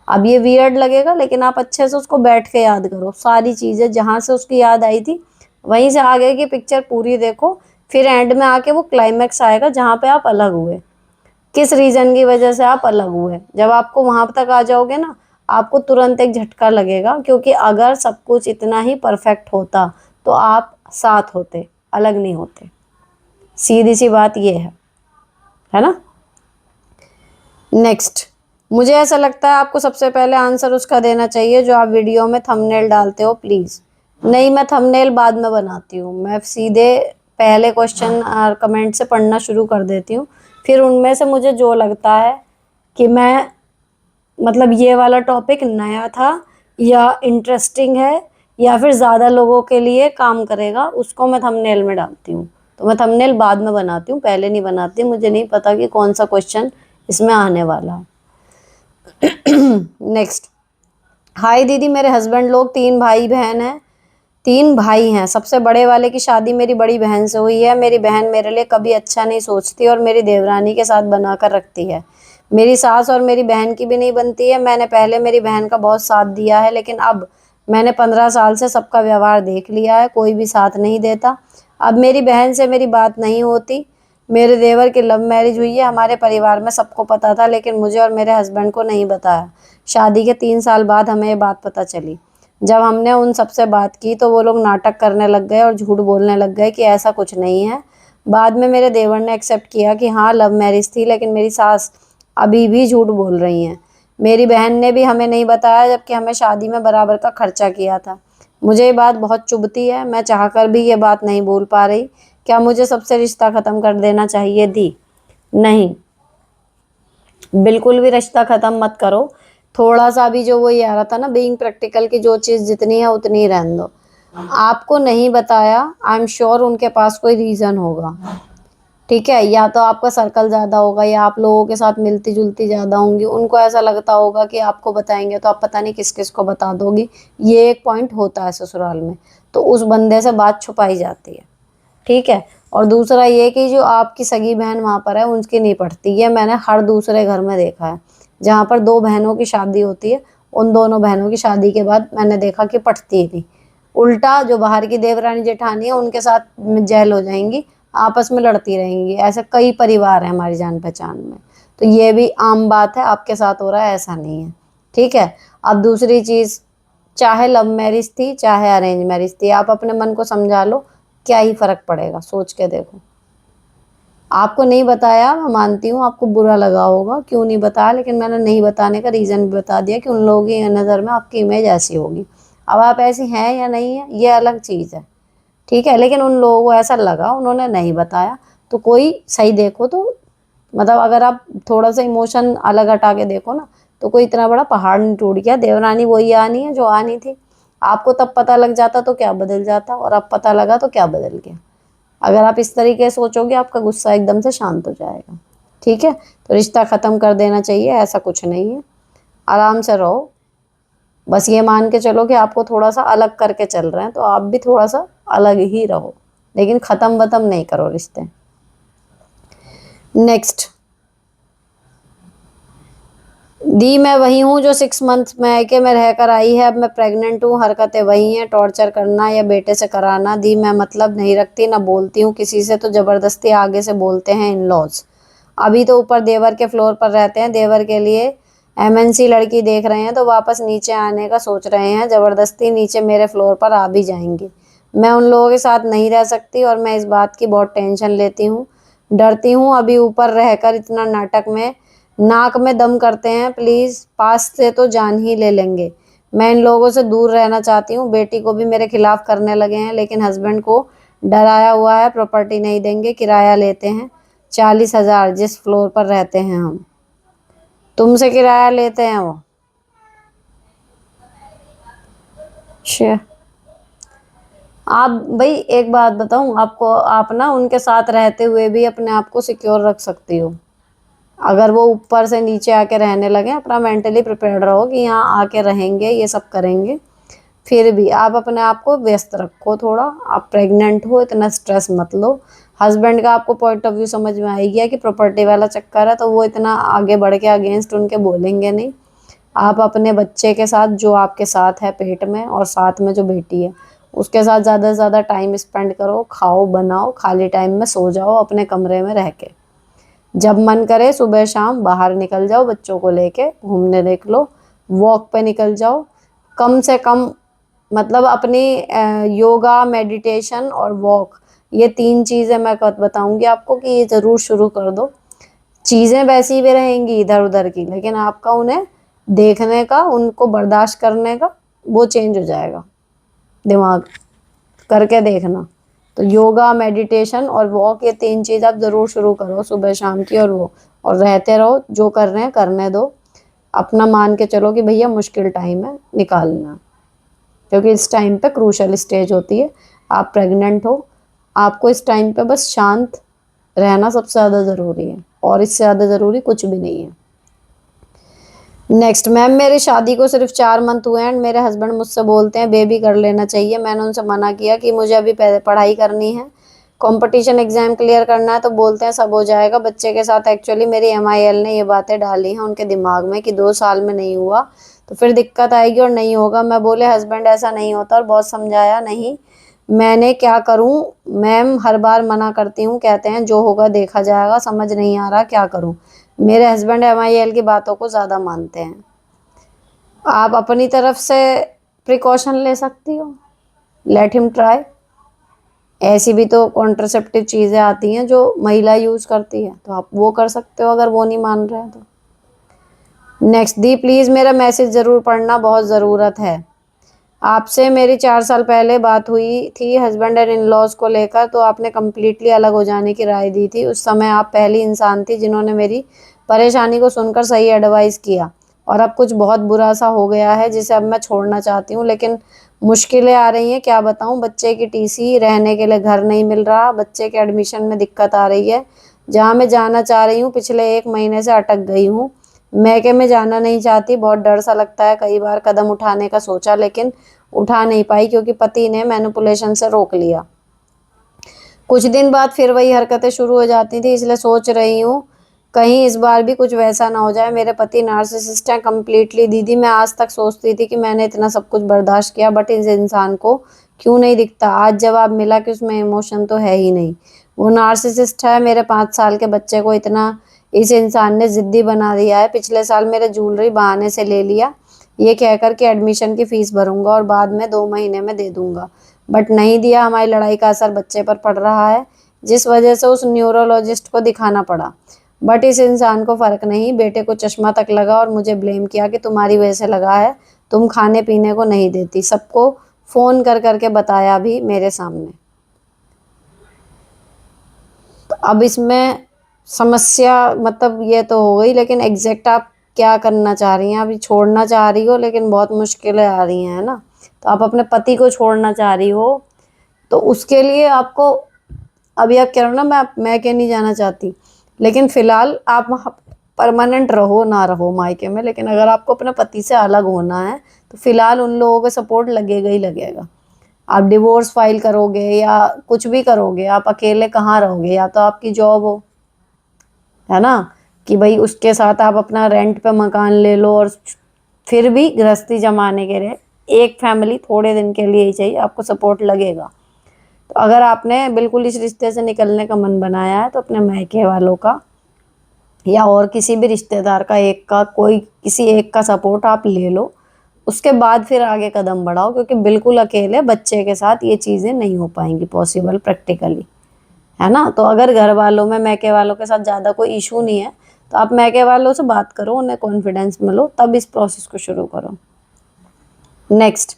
अब ये वियर्ड लगेगा, लेकिन आप अच्छे से उसको बैठ के याद करो, सारी चीज़ें जहाँ से उसकी याद आई थी वहीं से आगे की पिक्चर पूरी देखो। फिर एंड में आके वो क्लाइमैक्स आएगा जहाँ पे आप अलग हुए, किस रीज़न की वजह से आप अलग हुए। जब आपको वहाँ तक आ जाओगे ना, आपको तुरंत एक झटका लगेगा, क्योंकि अगर सब कुछ इतना ही परफेक्ट होता तो आप साथ होते, अलग नहीं होते। सीधी सी बात ये है ना। नेक्स्ट, मुझे ऐसा लगता है आपको सबसे पहले आंसर उसका देना चाहिए जो आप वीडियो में थंबनेल डालते हो। प्लीज़ नहीं, मैं थंबनेल बाद में बनाती हूँ, मैं सीधे पहले क्वेश्चन और कमेंट से पढ़ना शुरू कर देती हूँ, फिर उनमें से मुझे जो लगता है कि मैं मतलब ये वाला टॉपिक नया था या इंटरेस्टिंग है या फिर ज़्यादा लोगों के लिए काम करेगा, उसको मैं थंबनेल में डालती हूँ। तो मैं थंबनेल बाद में बनाती हूँ, पहले नहीं बनाती। मुझे नहीं पता कि कौन सा क्वेश्चन इसमें आने वाला है। नेक्स्ट, हाय दीदी, मेरे हस्बैंड लोग 3 भाई बहन हैं, 3 भाई हैं। सबसे बड़े वाले की शादी मेरी बड़ी बहन से हुई है। मेरी बहन मेरे लिए कभी अच्छा नहीं सोचती और मेरी देवरानी के साथ बनाकर रखती है। मेरी सास और मेरी बहन की भी नहीं बनती है। मैंने पहले मेरी बहन का बहुत साथ दिया है, लेकिन अब मैंने 15 साल से सबका व्यवहार देख लिया है, कोई भी साथ नहीं देता। अब मेरी बहन से मेरी बात नहीं होती। मेरे देवर की लव मैरिज हुई है, हमारे परिवार में सबको पता था, लेकिन मुझे और मेरे हस्बैंड को नहीं बताया। शादी के 3 साल बाद हमें ये बात पता चली। जब हमने उन सबसे बात की तो वो लोग नाटक करने लग गए और झूठ बोलने लग गए कि ऐसा कुछ नहीं है। बाद में मेरे देवर ने एक्सेप्ट किया कि हाँ लव मैरिज थी, लेकिन मेरी सास अभी भी झूठ बोल रही हैं। मेरी बहन ने भी हमें नहीं बताया, जबकि हमें शादी में बराबर का खर्चा किया था। मुझे ये बात बहुत चुभती है, मैं चाहकर भी ये बात नहीं बोल पा रही। क्या मुझे सबसे रिश्ता ख़त्म कर देना चाहिए? दी नहीं, बिल्कुल भी रिश्ता ख़त्म मत करो। थोड़ा सा भी जो वो ये आ रहा था ना बीइंग प्रैक्टिकल की, जो चीज़ जितनी है उतनी ही रहने दो। आपको नहीं बताया, आई एम श्योर उनके पास कोई रीज़न होगा। ठीक है, या तो आपका सर्कल ज़्यादा होगा या आप लोगों के साथ मिलती जुलती ज़्यादा होंगी, उनको ऐसा लगता होगा कि आपको बताएंगे तो आप पता नहीं किस किस को बता दोगी। ये एक पॉइंट होता है ससुराल में, तो उस बंदे से बात छुपाई जाती है। ठीक है, और दूसरा ये कि जो आपकी सगी बहन वहाँ पर है उनकी नहीं पड़ती। ये मैंने हर दूसरे घर में देखा है, जहाँ पर 2 बहनों की शादी होती है, उन दोनों बहनों की शादी के बाद मैंने देखा कि पटती ही नहीं। उल्टा जो बाहर की देवरानी जेठानी है उनके साथ जेल हो जाएंगी, आपस में लड़ती रहेंगी। ऐसे कई परिवार हैं हमारी जान पहचान में, तो ये भी आम बात है, आपके साथ हो रहा है ऐसा नहीं है, ठीक है। अब दूसरी चीज़, चाहे लव मैरिज थी चाहे अरेंज मैरिज थी, आप अपने मन को समझा लो, क्या ही फर्क पड़ेगा, सोच के देखो। आपको नहीं बताया, मैं मानती हूँ आपको बुरा लगा होगा, क्यों नहीं बताया, लेकिन मैंने नहीं बताने का रीज़न भी बता दिया कि उन लोगों की नज़र में आपकी इमेज ऐसी होगी। अब आप ऐसी हैं या नहीं है ये अलग चीज़ है, ठीक है, लेकिन उन लोगों को ऐसा लगा, उन्होंने नहीं बताया। तो कोई सही देखो तो, मतलब अगर आप थोड़ा सा इमोशन अलग हटा के देखो ना, तो कोई इतना बड़ा पहाड़ नहीं टूट गया, देवरानी वही आनी है जो आनी थी। आपको तब पता लग जाता तो क्या बदल जाता, और अब पता लगा तो क्या बदल गया। अगर आप इस तरीके से सोचोगे, आपका गुस्सा एकदम से शांत हो जाएगा, ठीक है। तो रिश्ता ख़त्म कर देना चाहिए, ऐसा कुछ नहीं है, आराम से रहो। बस ये मान के चलो कि आपको थोड़ा सा अलग करके चल रहे हैं, तो आप भी थोड़ा सा अलग ही रहो, लेकिन ख़त्म वतम नहीं करो रिश्ते। नेक्स्ट, दी मैं वही हूँ जो 6 मंथ मैके में रहकर आई है, अब मैं प्रेग्नेंट हूँ, हरकतें वही हैं, टॉर्चर करना या बेटे से कराना। दी मैं मतलब नहीं रखती, ना बोलती हूँ किसी से, तो ज़बरदस्ती आगे से बोलते हैं इन लॉज। अभी तो ऊपर देवर के फ्लोर पर रहते हैं, देवर के लिए एमएनसी लड़की देख रहे हैं, तो वापस नीचे आने का सोच रहे हैं, ज़बरदस्ती नीचे मेरे फ्लोर पर आ भी जाएंगे। मैं उन लोगों के साथ नहीं रह सकती, और मैं इस बात की बहुत टेंशन लेती हूँ, डरती हूँ अभी ऊपर रहकर इतना नाटक में नाक में दम करते हैं, प्लीज़ पास से तो जान ही ले लेंगे। मैं इन लोगों से दूर रहना चाहती हूँ, बेटी को भी मेरे खिलाफ करने लगे हैं, लेकिन हस्बैंड को डराया हुआ है, प्रॉपर्टी नहीं देंगे, किराया लेते हैं 40,000 जिस फ्लोर पर रहते हैं हम। तुमसे किराया लेते हैं वो। श्योर। आप भाई एक बात बताऊं आपको, आप ना उनके साथ रहते हुए भी अपने आप को सिक्योर रख सकती हो। अगर वो ऊपर से नीचे आके रहने लगे, अपना मेंटली प्रिपेयर्ड रहो कि यहाँ आके रहेंगे, ये सब करेंगे। फिर भी आप अपने आप को व्यस्त रखो थोड़ा, आप प्रेग्नेंट हो, इतना स्ट्रेस मत लो। हस्बैंड का आपको पॉइंट ऑफ व्यू समझ में आ गया कि प्रॉपर्टी वाला चक्कर है, तो वो इतना आगे बढ़ के अगेंस्ट उनके बोलेंगे नहीं। आप अपने बच्चे के साथ, जो आपके साथ है पेट में, और साथ में जो बेटी है, उसके साथ ज़्यादा से ज़्यादा टाइम स्पेंड करो, खाओ बनाओ, खाली टाइम में सो जाओ अपने कमरे में रह के। जब मन करे सुबह शाम बाहर निकल जाओ, बच्चों को लेके घूमने देख लो, वॉक पे निकल जाओ। कम से कम मतलब अपनी योगा, मेडिटेशन और वॉक, ये 3 चीज़ें मैं बताऊंगी आपको कि ये ज़रूर शुरू कर दो। चीज़ें वैसी भी रहेंगी इधर उधर की, लेकिन आपका उन्हें देखने का, उनको बर्दाश्त करने का वो चेंज हो जाएगा दिमाग, करके देखना। तो योगा, मेडिटेशन और वॉक, ये 3 चीज़ आप ज़रूर शुरू करो सुबह शाम की, और वो, और रहते रहो, जो कर रहे हैं करने दो। अपना मान के चलो कि भैया मुश्किल टाइम है, निकालना, क्योंकि इस टाइम पे क्रूशल स्टेज होती है। आप प्रेग्नेंट हो, आपको इस टाइम पे बस शांत रहना सबसे ज़्यादा ज़रूरी है, और इससे ज़्यादा ज़रूरी कुछ भी नहीं है। नेक्स्ट, मैम मेरी शादी को सिर्फ 4 मंथ हुए हैं, एंड मेरे हस्बैंड मुझसे बोलते हैं बेबी कर लेना चाहिए। मैंने उनसे मना किया कि मुझे अभी पढ़ाई करनी है, कंपटीशन एग्जाम क्लियर करना है, तो बोलते हैं सब हो जाएगा बच्चे के साथ। एक्चुअली मेरी MIL ने ये बातें डाली हैं उनके दिमाग में कि 2 साल में नहीं हुआ तो फिर दिक्कत आएगी और नहीं होगा। मैं बोले हस्बैंड ऐसा नहीं होता, और बहुत समझाया, नहीं मैंने क्या करूं मैम, हर बार मना करती हूँ, कहते हैं जो होगा देखा जाएगा, समझ नहीं आ रहा क्या करूं। मेरे हस्बैंड MIL की बातों को ज़्यादा मानते हैं। आप अपनी तरफ से प्रिकॉशन ले सकती हो, लेट हिम ट्राई। ऐसी भी तो कॉन्ट्रासेप्टिव चीज़ें आती हैं जो महिला यूज़ करती है, तो आप वो कर सकते हो अगर वो नहीं मान रहे हैं तो। नेक्स्ट, दी प्लीज़ मेरा मैसेज ज़रूर पढ़ना, बहुत ज़रूरत है। आपसे मेरी 4 साल पहले बात हुई थी हस्बैंड एंड इन लॉज को लेकर, तो आपने कम्प्लीटली अलग हो जाने की राय दी थी। उस समय आप पहली इंसान थी जिन्होंने मेरी परेशानी को सुनकर सही एडवाइस किया, और अब कुछ बहुत बुरा सा हो गया है जिसे अब मैं छोड़ना चाहती हूँ, लेकिन मुश्किलें आ रही हैं, क्या बताऊँ। बच्चे की TC, रहने के लिए घर नहीं मिल रहा, बच्चे के एडमिशन में दिक्कत आ रही है। जहाँ मैं जाना चाह रही हूँ पिछले 1 महीने से अटक गई हूँ। मैके में जाना नहीं चाहती, बहुत डर सा लगता है, कई बार कदम उठाने का सोचा लेकिन उठा नहीं पाई क्योंकि पति ने मैनिपुलेशन से रोक लिया। कुछ दिन बाद फिर वही हरकतें शुरू हो जाती थी, इसलिए सोच रही हूँ कहीं इस बार भी कुछ वैसा ना हो जाए। मेरे पति नार्सिसिस्ट हैं कम्प्लीटली। दीदी मैं आज तक सोचती थी कि मैंने इतना सब कुछ बर्दाश्त किया, बट इस इंसान को क्यों नहीं दिखता। आज जवाब मिला कि उसमें इमोशन तो है ही नहीं। वो नार्सिसिस्ट है। मेरे 5 साल के बच्चे को इतना इस इंसान ने जिद्दी बना दिया है। पिछले साल मेरे ज्वेलरी बहाने से ले लिया, ये कहकर के एडमिशन की फीस भरूंगा और बाद में 2 महीने में दे दूंगा, बट नहीं दिया। हमारी लड़ाई का असर बच्चे पर पड़ रहा है, जिस वजह से उस न्यूरोलॉजिस्ट को दिखाना पड़ा। बट इस इंसान को फर्क नहीं, बेटे को चश्मा तक लगा और मुझे ब्लेम किया कि तुम्हारी वजह से लगा है, तुम खाने पीने को नहीं देती। सबको फोन कर करके बताया भी मेरे सामने। तो अब इसमें समस्या मतलब ये तो हो गई, लेकिन एग्जैक्ट आप क्या करना चाह रही हैं? अभी छोड़ना चाह रही हो लेकिन बहुत मुश्किलें आ रही हैं, है ना। तो आप अपने पति को छोड़ना चाह रही हो, तो उसके लिए आपको, अभी आप कह रहे हो ना मैं क्या नहीं जाना चाहती, लेकिन फिलहाल आप वहाँ परमानेंट रहो ना रहो मायके में, लेकिन अगर आपको अपने पति से अलग होना है तो फिलहाल उन लोगों का सपोर्ट लगेगा ही लगेगा। आप डिवोर्स फाइल करोगे या कुछ भी करोगे, आप अकेले कहाँ रहोगे? या तो आपकी जॉब हो, है ना, कि भाई उसके साथ आप अपना रेंट पे मकान ले लो, और फिर भी गृहस्थी जमाने के लिए एक फैमिली थोड़े दिन के लिए ही चाहिए, आपको सपोर्ट लगेगा। तो अगर आपने बिल्कुल इस रिश्ते से निकलने का मन बनाया है तो अपने मायके वालों का या और किसी भी रिश्तेदार का, एक का कोई किसी एक का सपोर्ट आप ले लो, उसके बाद फिर आगे कदम बढ़ाओ, क्योंकि बिल्कुल अकेले बच्चे के साथ ये चीज़ें नहीं हो पाएंगी पॉसिबल प्रैक्टिकली, है ना। तो अगर घर वालों में मायके वालों के साथ ज़्यादा कोई इशू नहीं है तो आप मायके वालों से बात करो, उन्हें कॉन्फिडेंस में लो, तब इस प्रोसेस को शुरू करो। नेक्स्ट,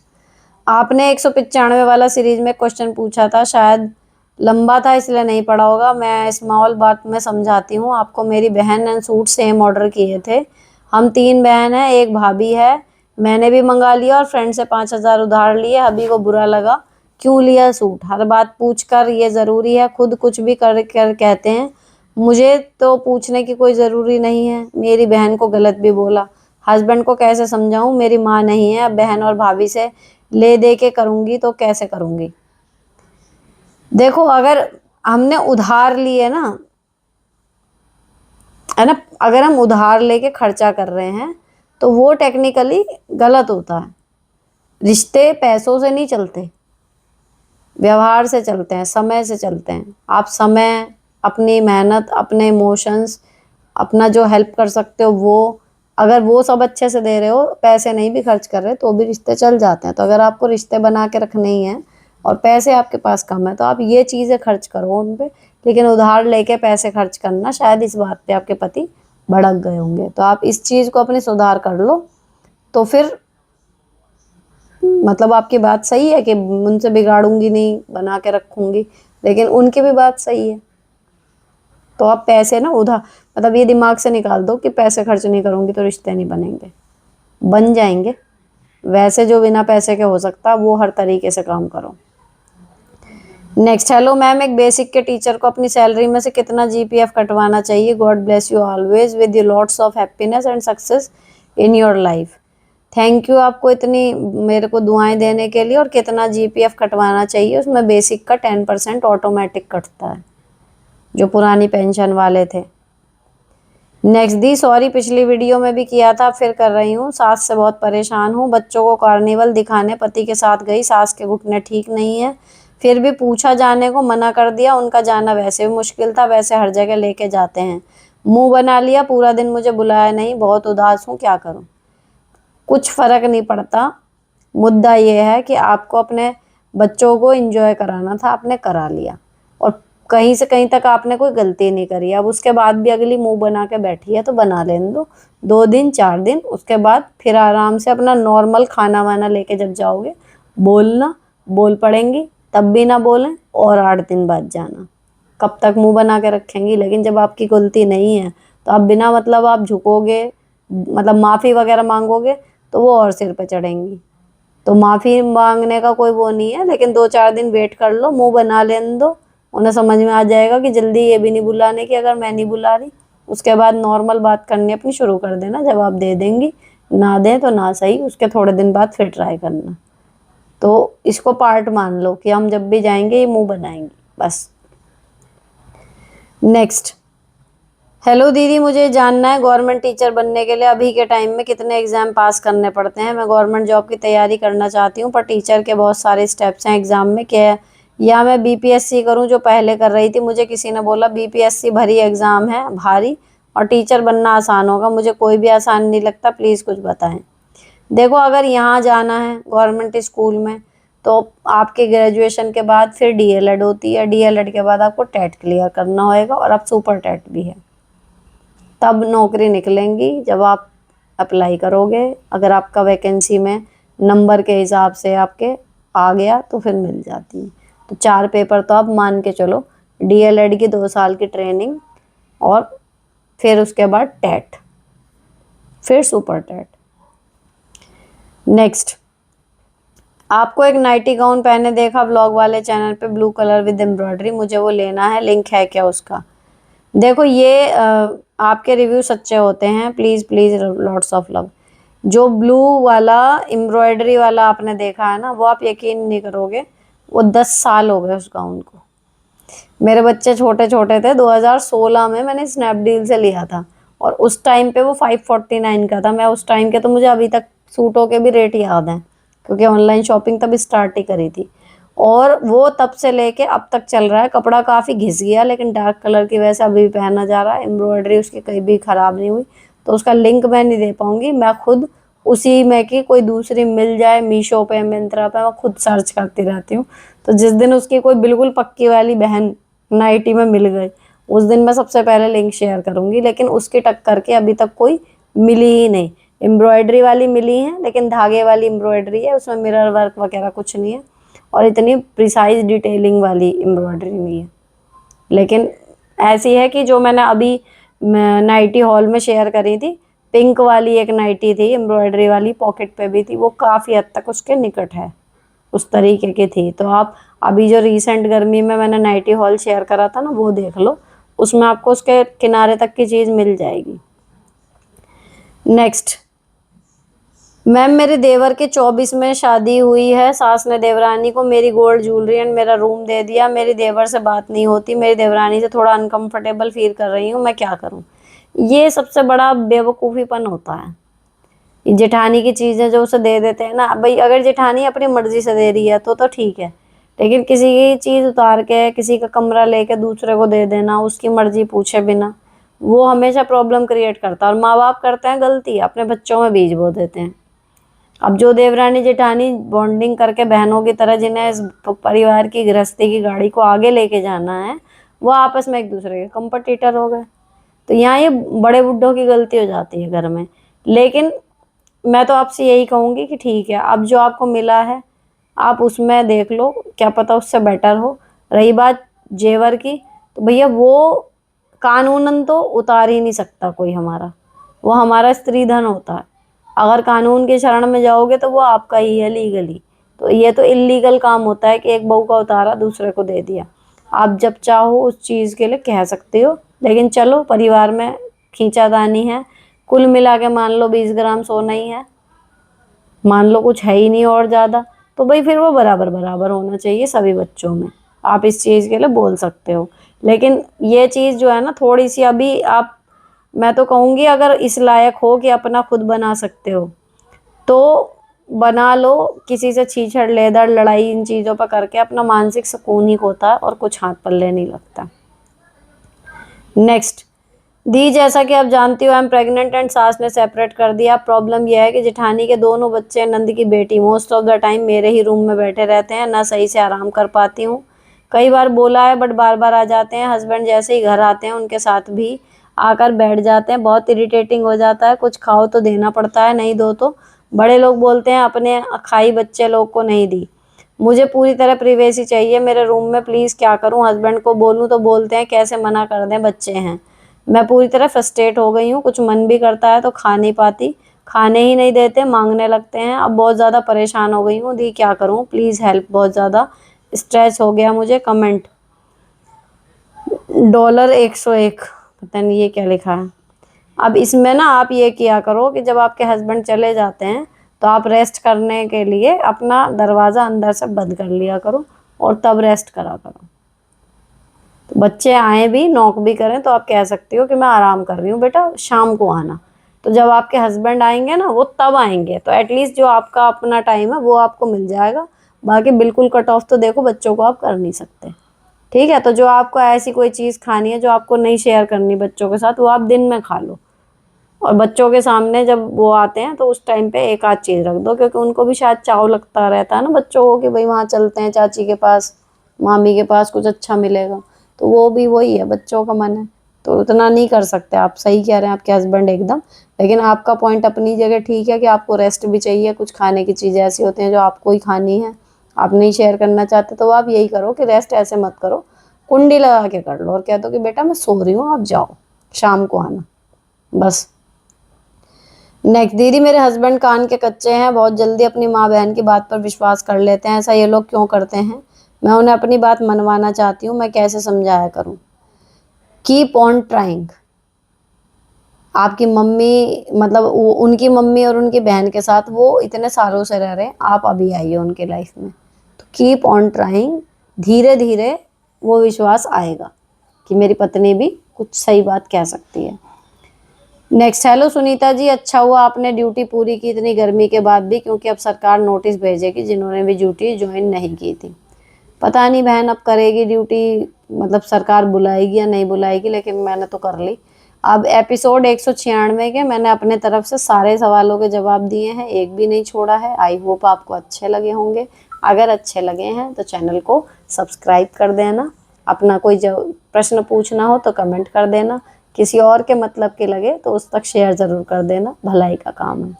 आपने 195 वाला सीरीज में क्वेश्चन पूछा था, शायद लंबा था इसलिए नहीं पढ़ा होगा, मैं स्मॉल बात में समझाती हूँ आपको। मेरी बहन ने सूट सेम ऑर्डर किए थे, हम 3 बहन हैं, एक भाभी है। मैंने भी मंगा लिया और फ्रेंड से 5,000 उधार लिए। अभी को बुरा लगा, क्यों लिया सूट? हर बात पूछ कर ये ज़रूरी है? खुद कुछ भी कर कर कहते हैं, मुझे तो पूछने की कोई ज़रूरी नहीं है। मेरी बहन को गलत भी बोला, हस्बैंड को कैसे समझाऊं? मेरी माँ नहीं है, अब बहन और भाभी से ले दे के करूंगी तो कैसे करूंगी? देखो, अगर हमने उधार लिए ना, है ना, अगर हम उधार लेके खर्चा कर रहे हैं तो वो टेक्निकली गलत होता है। रिश्ते पैसों से नहीं चलते, व्यवहार से चलते हैं, समय से चलते हैं। आप समय, अपनी मेहनत, अपने इमोशंस, अपना जो हेल्प कर सकते हो वो, अगर वो सब अच्छे से दे रहे हो, पैसे नहीं भी खर्च कर रहे तो भी रिश्ते चल जाते हैं। तो अगर आपको रिश्ते बना के रखने ही हैं और पैसे आपके पास कम है तो आप ये चीज़ें खर्च करो उन पे, लेकिन उधार लेके पैसे खर्च करना, शायद इस बात पे आपके पति भड़क गए होंगे। तो आप इस चीज़ को अपनी सुधार कर लो, तो फिर मतलब आपकी बात सही है कि उनसे बिगाड़ूंगी नहीं, बना के रखूंगी, लेकिन उनकी भी बात सही है। तो आप पैसे ना उधार, मतलब ये दिमाग से निकाल दो कि पैसे खर्च नहीं करूंगी तो रिश्ते नहीं बनेंगे, बन जाएंगे। वैसे जो बिना पैसे के हो सकता वो हर तरीके से काम करो। नेक्स्ट, हेलो मैम, एक बेसिक के टीचर को अपनी सैलरी में से कितना जीपीएफ कटवाना चाहिए? God bless you always with you lots of happiness and success in your life. Thank you आपको इतनी मेरे को दुआएं देने के लिए। और कितना जीपीएफ कटवाना चाहिए? उसमें बेसिक का 10% ऑटोमेटिक कटता है, जो पुरानी पेंशन वाले थे। नेक्स्ट दी, सॉरी पिछली वीडियो में भी किया था, फिर कर रही हूँ। सास से बहुत परेशान हूँ, बच्चों को कार्निवल दिखाने पति के साथ गई, सास के घुटने ठीक नहीं है, फिर भी पूछा, जाने को मना कर दिया। उनका जाना वैसे भी मुश्किल था, वैसे हर जगह लेके जाते हैं। मुंह बना लिया, पूरा दिन मुझे बुलाया नहीं, बहुत उदास हूँ, क्या करूँ? कुछ फर्क नहीं पड़ता, मुद्दा ये है कि आपको अपने बच्चों को एंजॉय कराना था, आपने करा लिया, और कहीं से कहीं तक आपने कोई गलती नहीं करी। अब उसके बाद भी अगली मुंह बना के बैठी है तो बना लेने दो, 2 दिन 4 दिन, उसके बाद फिर आराम से अपना नॉर्मल खाना वाना लेके जब जाओगे बोलना, बोल पड़ेंगी, तब भी ना बोलें, और 8 दिन बाद जाना। कब तक मुंह बना के रखेंगी? लेकिन जब आपकी गलती नहीं है तो आप बिना मतलब आप झुकोगे, मतलब माफ़ी वगैरह मांगोगे तो वो और सिर पे चढ़ेंगी। तो माफ़ी मांगने का कोई वो नहीं है, लेकिन 2 4 दिन वेट कर लो, मुंह बना लेने दो, उन्हें समझ में आ जाएगा कि जल्दी ये भी नहीं बुलाने की अगर मैं नहीं बुला रही। उसके बाद नॉर्मल बात करनी अपनी शुरू कर देना, जवाब दे देंगी, ना दें तो ना सही, उसके थोड़े दिन बाद फिर ट्राई करना। तो इसको पार्ट मान लो कि हम जब भी जाएंगे ये मुंह बनाएंगी, बस। नेक्स्ट, हेलो दीदी, मुझे जानना है गवर्नमेंट टीचर बनने के लिए अभी के टाइम में कितने एग्ज़ाम पास करने पड़ते हैं? मैं गवर्नमेंट जॉब की तैयारी करना चाहती हूँ, पर टीचर के बहुत सारे स्टेप्स हैं एग्ज़ाम में, क्या या मैं बीपीएससी करूं जो पहले कर रही थी। मुझे किसी ने बोला बीपीएससी भरी एग्जाम है, भारी, और टीचर बनना आसान होगा। मुझे कोई भी आसान नहीं लगता, प्लीज़ कुछ बताएं। देखो, अगर यहाँ जाना है गवर्नमेंट स्कूल में, तो आपके ग्रेजुएशन के बाद फिर डीएलएड होती है। डीएलएड के बाद आपको टेट क्लियर करना होएगा, और अब सुपर टेट भी है। तब नौकरी निकलेंगी जब आप अप्लाई करोगे। अगर आपका वैकेंसी में नंबर के हिसाब से आपके आ गया तो फिर मिल जाती है। तो 4 पेपर तो आप मान के चलो, डीएलएड की 2 साल की ट्रेनिंग, और फिर उसके बाद टेट, फिर सुपर टेट। नेक्स्ट, आपको एक नाइटी गाउन पहने देखा व्लॉग वाले चैनल पे, ब्लू कलर विद एम्ब्रॉयडरी, मुझे वो लेना है, लिंक है क्या उसका? देखो, ये आपके रिव्यू सच्चे होते हैं, please please, lots of love. जो ब्लू वाला एम्ब्रॉयडरी वाला आपने देखा है ना, वो आप यकीन नहीं करोगे, वो 10 साल हो गए उस गाउन को। मेरे बच्चे छोटे छोटे थे, 2016 में मैंने स्नैपडील से लिया था, और उस टाइम पे वो 549 का था। मैं उस टाइम के तो मुझे अभी तक सूटों के भी रेट याद हैं, क्योंकि ऑनलाइन शॉपिंग तब स्टार्ट ही करी थी। और वो तब से लेके अब तक चल रहा है। कपड़ा काफ़ी घिस गया, लेकिन डार्क कलर की वजह से अभी भी पहना जा रहा है। एम्ब्रॉयडरी उसकी कहीं भी ख़राब नहीं हुई। तो उसका लिंक मैं नहीं दे पाऊँगी, मैं खुद उसी में की कोई दूसरी मिल जाए, मीशो पे, मिंत्रा पे, मैं खुद सर्च करती रहती हूँ। तो जिस दिन उसकी कोई बिल्कुल पक्की वाली बहन नाइटी में मिल गई, उस दिन मैं सबसे पहले लिंक शेयर करूँगी। लेकिन उसकी टक्कर के अभी तक कोई मिली ही नहीं। एम्ब्रॉयडरी वाली मिली है, लेकिन धागे वाली एम्ब्रॉयडरी है, उसमें मिरर वर्क वगैरह कुछ नहीं है, और इतनी प्रिसाइज डिटेलिंग वाली एम्ब्रॉयडरी नहीं है। लेकिन ऐसी है कि जो मैंने अभी नाइटी हॉल में शेयर करी थी, पिंक वाली एक नाइटी थी एम्ब्रॉयडरी वाली, पॉकेट पे भी थी, वो काफ़ी हद तक उसके निकट है, उस तरीके की थी। तो आप अभी जो रिसेंट गर्मी में मैंने नाइटी हॉल शेयर करा था ना, वो देख लो, उसमें आपको उसके किनारे तक की चीज़ मिल जाएगी। नेक्स्ट, मैम मेरे देवर के 24 में शादी हुई है, सास ने देवरानी को मेरी गोल्ड ज्वेलरी एंड मेरा रूम दे दिया। मेरी देवर से बात नहीं होती, मेरी देवरानी से थोड़ा अनकंफर्टेबल फील कर रही हूँ, मैं क्या करूँ? ये सबसे बड़ा बेवकूफ़ीपन होता है। ये जेठानी की चीज़ें जो उसे दे देते हैं ना भाई, अगर जेठानी अपनी मर्जी से दे रही है तो ठीक है, लेकिन किसी की चीज़ उतार के, किसी का कमरा लेके दूसरे को दे देना उसकी मर्जी पूछे बिना, वो हमेशा प्रॉब्लम क्रिएट करता है। और माँ बाप करते हैं गलती, अपने बच्चों में बीज बो देते हैं। अब जो देवरानी जेठानी बॉन्डिंग करके बहनों की तरह, जिन्हें इस परिवार की गृहस्थी की गाड़ी को आगे लेके जाना है, वो आपस में एक दूसरे के कंपटीटर हो गए। तो यहाँ ये बड़े बुड्ढों की गलती हो जाती है घर में। लेकिन मैं तो आपसे यही कहूँगी कि ठीक है, अब जो आपको मिला है आप उसमें देख लो, क्या पता उससे बेटर हो। रही बात जेवर की, तो भैया वो कानूनन तो उतार ही नहीं सकता कोई हमारा, वो हमारा स्त्री धन होता है। अगर कानून के शरण में जाओगे तो वो आपका ही है लीगली। तो ये तो इलीगल काम होता है कि एक बहू का उतारा दूसरे को दे दिया। आप जब चाहो उस चीज़ के लिए कह सकते हो, लेकिन चलो परिवार में खींचातानी है, कुल मिला के मान लो 20 ग्राम सोना ही है, मान लो कुछ है ही नहीं और ज़्यादा, तो भाई फिर वो बराबर बराबर होना चाहिए सभी बच्चों में। आप इस चीज़ के लिए बोल सकते हो। लेकिन ये चीज़ जो है ना, थोड़ी सी अभी आप, मैं तो कहूँगी अगर इस लायक हो कि अपना खुद बना सकते हो तो बना लो। किसी से छीछड़ लेदड़ लड़ाई इन चीज़ों पर करके अपना मानसिक सुकून ही होता है, और कुछ हाथ पल्ले नहीं लगता। नेक्स्ट, दी जैसा कि आप जानती हो आई एम प्रेग्नेंट एंड सास ने सेपरेट कर दिया। प्रॉब्लम यह है कि जेठानी के दोनों बच्चे, नंद की बेटी मोस्ट ऑफ द टाइम मेरे ही रूम में बैठे रहते हैं, ना सही से आराम कर पाती हूँ। कई बार बोला है बट बार बार आ जाते हैं। हस्बैंड जैसे ही घर आते हैं उनके साथ भी आकर बैठ जाते हैं, बहुत इरिटेटिंग हो जाता है। कुछ खाओ तो देना पड़ता है, नहीं दो तो बड़े लोग बोलते हैं अपने खाई बच्चे लोग को नहीं दी। मुझे पूरी तरह प्रिवेसी चाहिए मेरे रूम में, प्लीज़ क्या करूं? हस्बैंड को बोलूं तो बोलते हैं कैसे मना कर दें, बच्चे हैं। मैं पूरी तरह फ्रस्ट्रेट हो गई हूँ, कुछ मन भी करता है तो खा नहीं पाती, खाने ही नहीं देते, मांगने लगते हैं। अब बहुत ज़्यादा परेशान हो गई हूँ दी, क्या करूँ प्लीज़ हेल्प, बहुत ज़्यादा स्ट्रेस हो गया मुझे। कमेंट $101, पता नहीं ये क्या लिखा है। अब इसमें ना आप ये किया करो कि जब आपके हस्बैंड चले जाते हैं तो आप रेस्ट करने के लिए अपना दरवाज़ा अंदर से बंद कर लिया करो, और तब रेस्ट करा करो। तो बच्चे आए भी, नॉक भी करें तो आप कह सकते हो कि मैं आराम कर रही हूँ बेटा, शाम को आना। तो जब आपके हस्बैंड आएंगे ना, वो तब आएंगे, तो एटलीस्ट जो आपका अपना टाइम है वो आपको मिल जाएगा। बाकी बिल्कुल कट ऑफ तो देखो बच्चों को आप कर नहीं सकते। ठीक है, तो जो आपको ऐसी कोई चीज़ खानी है जो आपको नहीं शेयर करनी बच्चों के साथ, वो आप दिन में खा लो। और बच्चों के सामने जब वो आते हैं तो उस टाइम पे एक आध चीज़ रख दो, क्योंकि उनको भी शायद चाव लगता रहता है ना बच्चों को कि भाई वहाँ चलते हैं चाची के पास, मामी के पास, कुछ अच्छा मिलेगा। तो वो भी वही है, बच्चों का मन है, तो उतना नहीं कर सकते आप। सही कह रहे हैं आपके हस्बैंड एकदम। लेकिन आपका पॉइंट अपनी जगह ठीक है कि आपको रेस्ट भी चाहिए। कुछ खाने की चीज़ें ऐसी होती हैं जो आपको ही खानी है, आप नहीं शेयर करना चाहते, तो आप यही करो कि रेस्ट ऐसे मत करो, कुंडी लगा के कर लो और कह दो कि बेटा मैं सो रही हूँ, आप जाओ, शाम को आना, बस। नेक्स्ट, दीदी मेरे हस्बैंड कान के कच्चे हैं, बहुत जल्दी अपनी माँ बहन की बात पर विश्वास कर लेते हैं, ऐसा ये लोग क्यों करते हैं? मैं उन्हें अपनी बात मनवाना चाहती हूँ, मैं कैसे समझाया करूँ? Keep on trying. आपकी मम्मी, मतलब उनकी मम्मी और उनकी बहन के साथ वो इतने सालों से रह रहे हैं, आप अभी आई हो उनके लाइफ में, तो कीप ऑन ट्राइंग। धीरे धीरे वो विश्वास आएगा कि मेरी पत्नी भी कुछ सही बात कह सकती है। नेक्स्ट, हेलो सुनीता जी, अच्छा हुआ आपने ड्यूटी पूरी की इतनी गर्मी के बाद भी, क्योंकि अब सरकार नोटिस भेजेगी जिन्होंने भी ड्यूटी ज्वाइन नहीं की थी। पता नहीं बहन अब करेगी ड्यूटी, मतलब सरकार बुलाएगी या नहीं बुलाएगी, लेकिन मैंने तो कर ली। अब एपिसोड 196 के मैंने अपने तरफ से सारे सवालों के जवाब दिए हैं, एक भी नहीं छोड़ा है। आई होप आपको अच्छे लगे होंगे। अगर अच्छे लगे हैं तो चैनल को सब्सक्राइब कर देना। अपना कोई जो प्रश्न पूछना हो तो कमेंट कर देना। किसी और के मतलब के लगे तो उस तक शेयर ज़रूर कर देना, भलाई का काम है।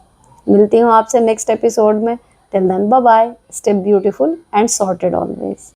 मिलती हूँ आपसे नेक्स्ट एपिसोड में। Till then bye bye, stay beautiful and sorted always.